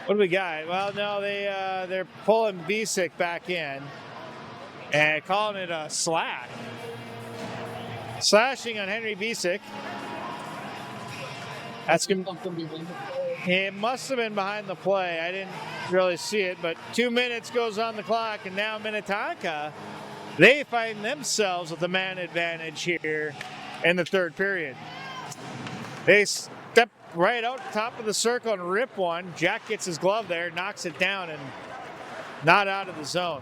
What do we got? Well, no, they're pulling Bisick back in and calling it a slack. Slashing on Henry Bisick. That's going to be. It must have been behind the play. I didn't really see it, but 2 minutes goes on the clock, and now Minnetonka, they find themselves with a man advantage here in the third period. They step right out top of the circle and rip one. Jack gets his glove there, knocks it down, and not out of the zone.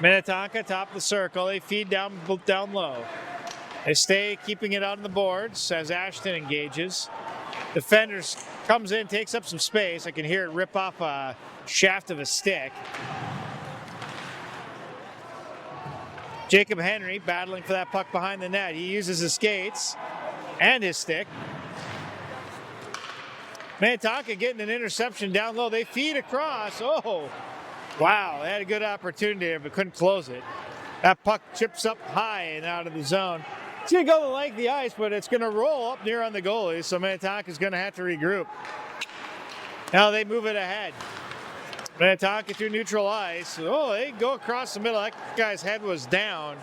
Minnetonka, top of the circle. They feed down low. They stay keeping it on the boards as Ashton engages. Defenders comes in, takes up some space. I can hear it rip off a shaft of a stick. Jacob Henry battling for that puck behind the net. He uses his skates and his stick. Minnetonka getting an interception down low. They feed across. Oh, wow. They had a good opportunity there, but couldn't close it. That puck chips up high and out of the zone. It's going to go the length of the ice, but it's going to roll up near on the goalie, so Minnetonka is going to have to regroup. Now they move it ahead. Minnetonka through neutral ice. Oh, they go across the middle. That guy's head was down.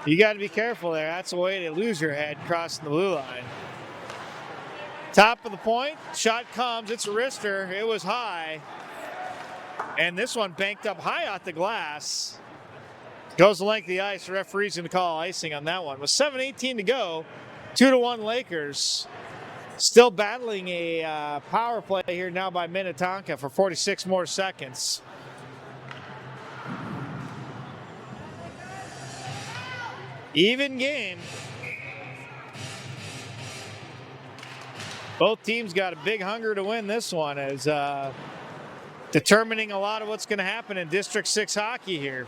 You got to be careful there. That's the way to lose your head crossing the blue line. Top of the point. Shot comes. It's a wrister. It was high. And this one banked up high off the glass. Goes the length of the ice. The referee's going to call icing on that one. With 7:18 to go, 2-1 Lakers. Still battling a power play here now by Minnetonka for 46 more seconds. Even game. Both teams got a big hunger to win this one, as determining a lot of what's going to happen in District 6 hockey here.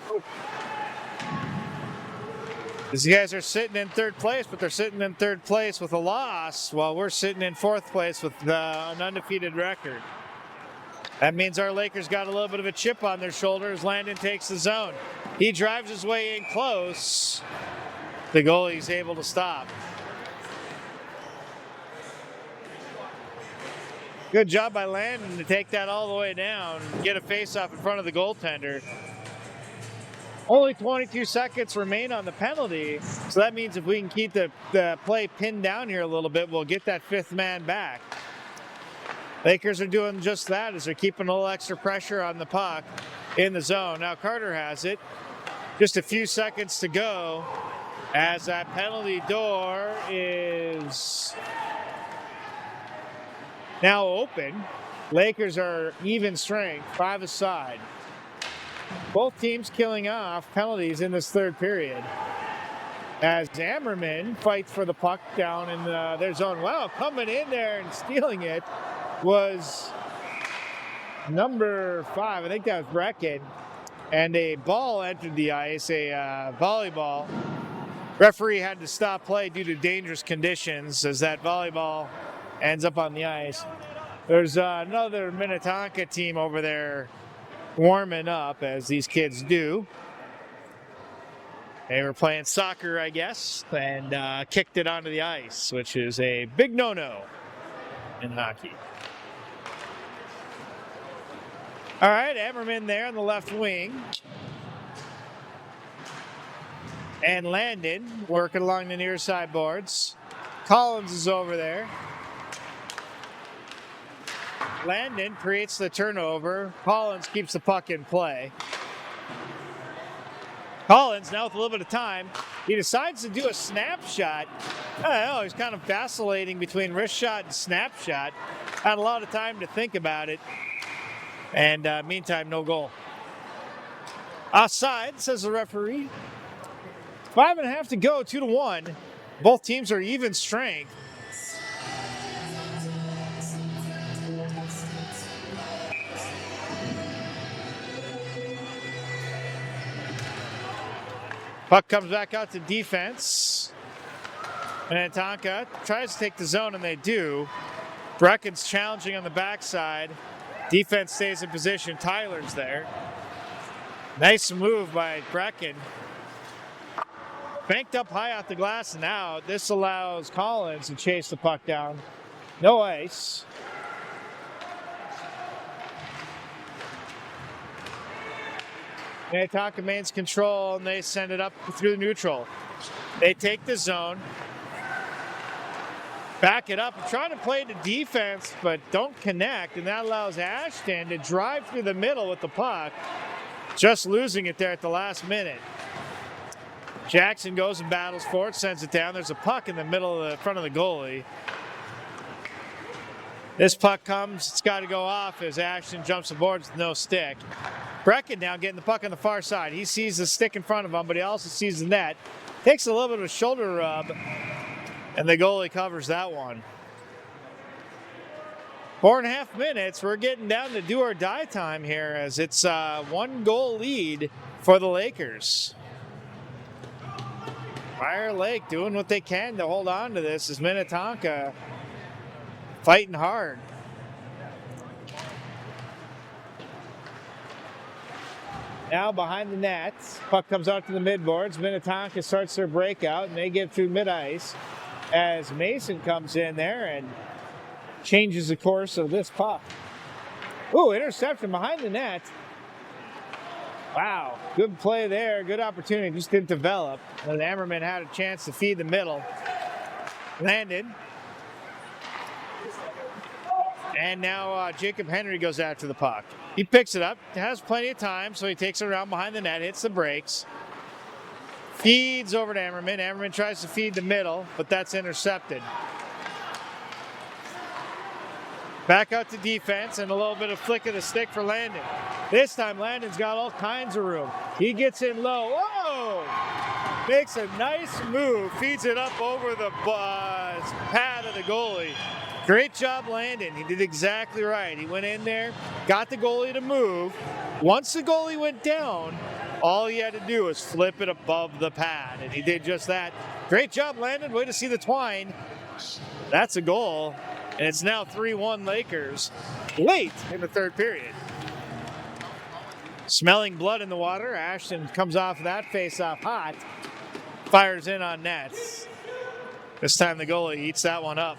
These guys are sitting in third place, but they're sitting in third place with a loss, while we're sitting in fourth place with an undefeated record. That means our Lakers got a little bit of a chip on their shoulders. Landon takes the zone. He drives his way in close. The goalie's able to stop. Good job by Landon to take that all the way down, get a face-off in front of the goaltender. Only 22 seconds remain on the penalty, so that means if we can keep the play pinned down here a little bit, we'll get that fifth man back. Lakers are doing just that as they're keeping a little extra pressure on the puck in the zone. Now Carter has it. Just a few seconds to go as that penalty door is now open. Lakers are even strength, 5 aside. Both teams killing off penalties in this third period. As Ammerman fights for the puck down in their zone. Wow, coming in there and stealing it was number 5. I think that was Brecken. And a ball entered the ice, a volleyball. Referee had to stop play due to dangerous conditions as that volleyball ends up on the ice. There's another Minnetonka team over there warming up, as these kids do. They were playing soccer, I guess, and kicked it onto the ice, which is a big no-no in hockey. All right, Ammerman there on the left wing. And Landon working along the near side boards. Collins is over there. Landon creates the turnover. Collins keeps the puck in play. Collins, now with a little bit of time, he decides to do a snapshot. I don't know, he's kind of vacillating between wrist shot and snapshot. Had a lot of time to think about it. And meantime, no goal. Offside, says the referee. 5.5 to go, 2-1. Both teams are even strength. Puck comes back out to defense. Minnetonka tries to take the zone, and they do. Brecken's challenging on the backside. Defense stays in position. Tyler's there. Nice move by Brecken. Banked up high off the glass and out. This allows Collins to chase the puck down. No ice. Minnetonka maintains control, and they send it up through the neutral. They take the zone. Back it up, trying to play the defense, but don't connect, and that allows Ashton to drive through the middle with the puck, just losing it there at the last minute. Jackson goes and battles for it, sends it down. There's a puck in the middle of the front of the goalie. This puck comes, it's got to go off as Ashton jumps aboard with no stick. Brecken now getting the puck on the far side. He sees the stick in front of him, but he also sees the net. Takes a little bit of a shoulder rub, and the goalie covers that one. 4.5 minutes. We're getting down to do or die time here as it's a 1-goal lead for the Lakers. Fire Lake doing what they can to hold on to this as Minnetonka fighting hard. Now behind the net, puck comes out to the midboards. Minnetonka starts their breakout, and they get through mid-ice as Mason comes in there and changes the course of this puck. Ooh, interception behind the net. Wow, good play there, good opportunity, just didn't develop. And Ammerman had a chance to feed the middle. Landed. And now Jacob Henry goes after the puck. He picks it up, has plenty of time, so he takes it around behind the net, hits the brakes. Feeds over to Ammerman. Ammerman tries to feed the middle, but that's intercepted. Back out to defense and a little bit of flick of the stick for Landon. This time Landon's got all kinds of room. He gets in low. Whoa! Makes a nice move. Feeds it up over the pad of the goalie. Great job, Landon. He did exactly right. He went in there, got the goalie to move. Once the goalie went down, all he had to do was flip it above the pad, and he did just that. Great job, Landon. Way to see the twine. That's a goal, and it's now 3-1 Lakers late in the third period. Smelling blood in the water. Ashton comes off that face-off hot. Fires in on net. This time the goalie eats that one up.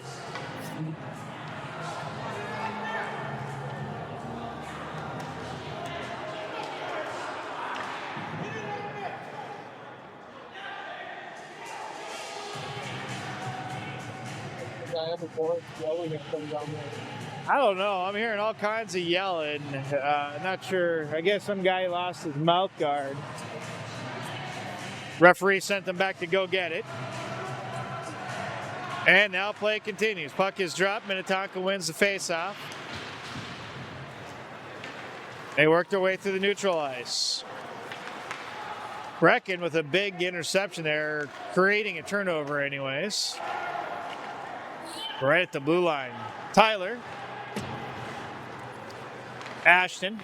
I don't know. I'm hearing all kinds of yelling. Not sure. I guess some guy lost his mouth guard. Referee sent them back to go get it. And now play continues. Puck is dropped. Minnetonka wins the faceoff. They work their way through the neutral ice. Brecken with a big interception there, creating a turnover anyways. Right at the blue line. Tyler. Ashton.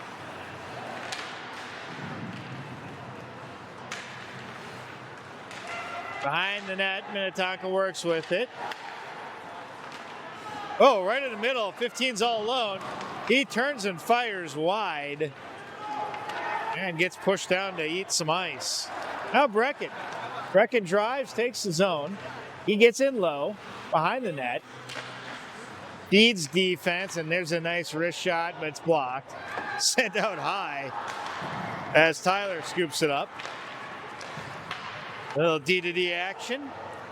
Behind the net, Minnetonka works with it. Oh, right in the middle, 15's all alone. He turns and fires wide. And gets pushed down to eat some ice. Now Brecken. Brecken drives, takes the zone. He gets in low, behind the net. Feeds defense, and there's a nice wrist shot, but it's blocked. Sent out high as Tyler scoops it up. A little D-to-D action.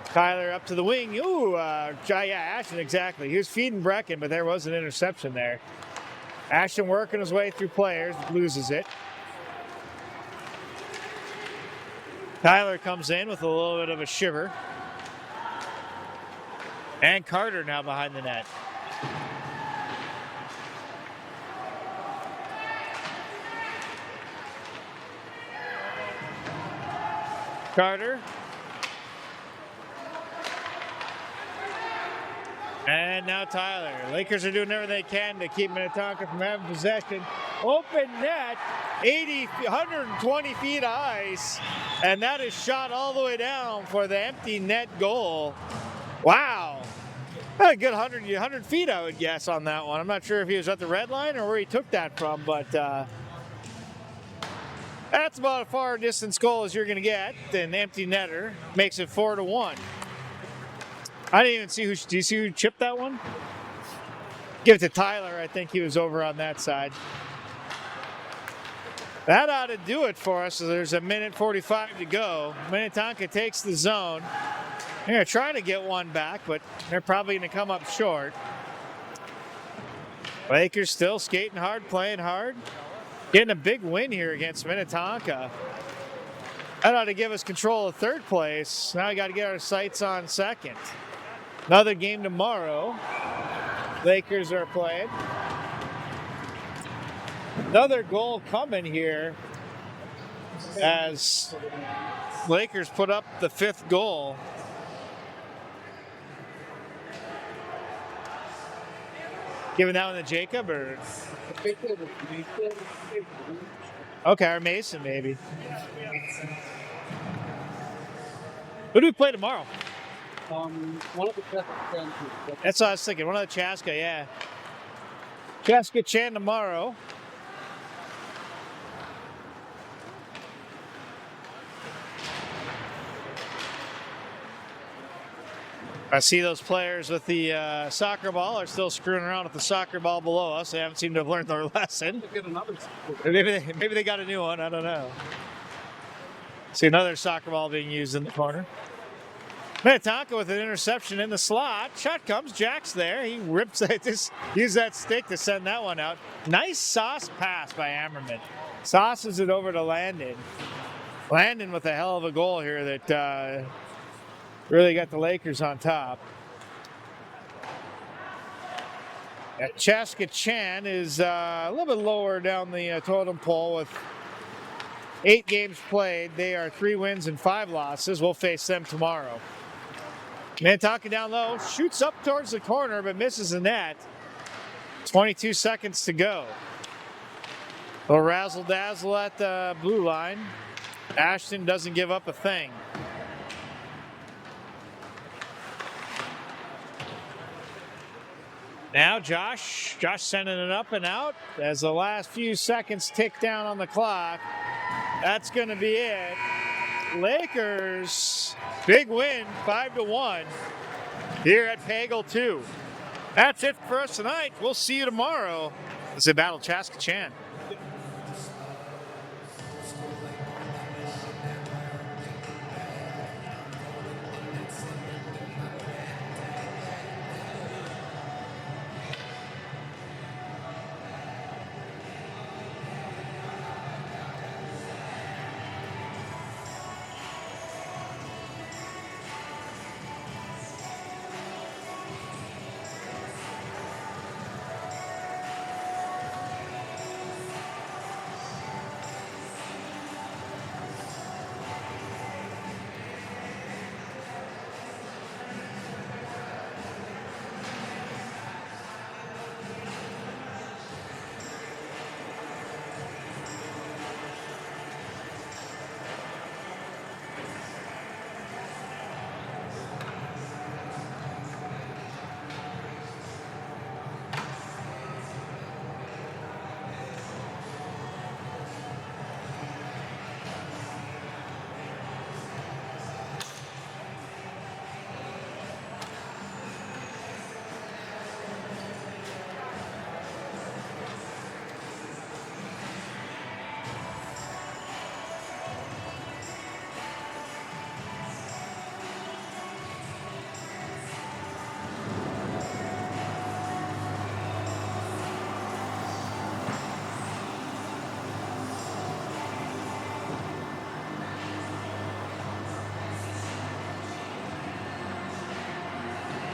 Tyler up to the wing. Ooh, Ashton, exactly. He was feeding Brecken, but there was an interception there. Ashton working his way through players, loses it. Tyler comes in with a little bit of a shiver. And Carter now behind the net. Carter And now Tyler. Lakers are doing everything they can to keep Minnetonka from having possession. Open net, 120 feet of ice, and that is shot all the way down for the empty net goal. Wow. A good 100 feet, I would guess, on that one. I'm not sure if he was at the red line or where he took that from, but that's about as far a distance goal as you're going to get. An empty netter makes it 4-1. I didn't even see who. Do you see who chipped that one? Give it to Tyler. I think he was over on that side. That ought to do it for us. So there's a minute 45 to go. Minnetonka takes the zone. They're going to try to get one back, but they're probably going to come up short. Lakers still skating hard, playing hard. Getting a big win here against Minnetonka. That ought to give us control of third place. Now we got to get our sights on second. Another game tomorrow. Lakers are playing. Another goal coming here as Lakers put up the 5th goal. Giving that one to Jacob or? Okay, or Mason maybe. Who do we play tomorrow? One of the Chaska. That's what I was thinking. One of the Chaska, yeah. Chaska Chan tomorrow. I see those players with the soccer ball are still screwing around with the soccer ball below us. They haven't seemed to have learned their lesson. Maybe they got a new one. I don't know. See another soccer ball being used in the corner. Minnetonka with an interception in the slot. Shot comes. Jack's there. He rips it. Just use that stick to send that one out. Nice sauce pass by Ammerman. Sauces it over to Landon. Landon with a hell of a goal here that really got the Lakers on top. Chaska Chan is a little bit lower down the totem pole with 8 games played. They are 3 wins and 5 losses. We'll face them tomorrow. Minnetonka down low, shoots up towards the corner, but misses the net. 22 seconds to go. A little razzle-dazzle at the blue line. Ashton doesn't give up a thing. Now Josh sending it up and out as the last few seconds tick down on the clock. That's going to be it. Lakers, big win, 5-1 here at Pagel 2. That's it for us tonight. We'll see you tomorrow. This is Battle Chaska Chan.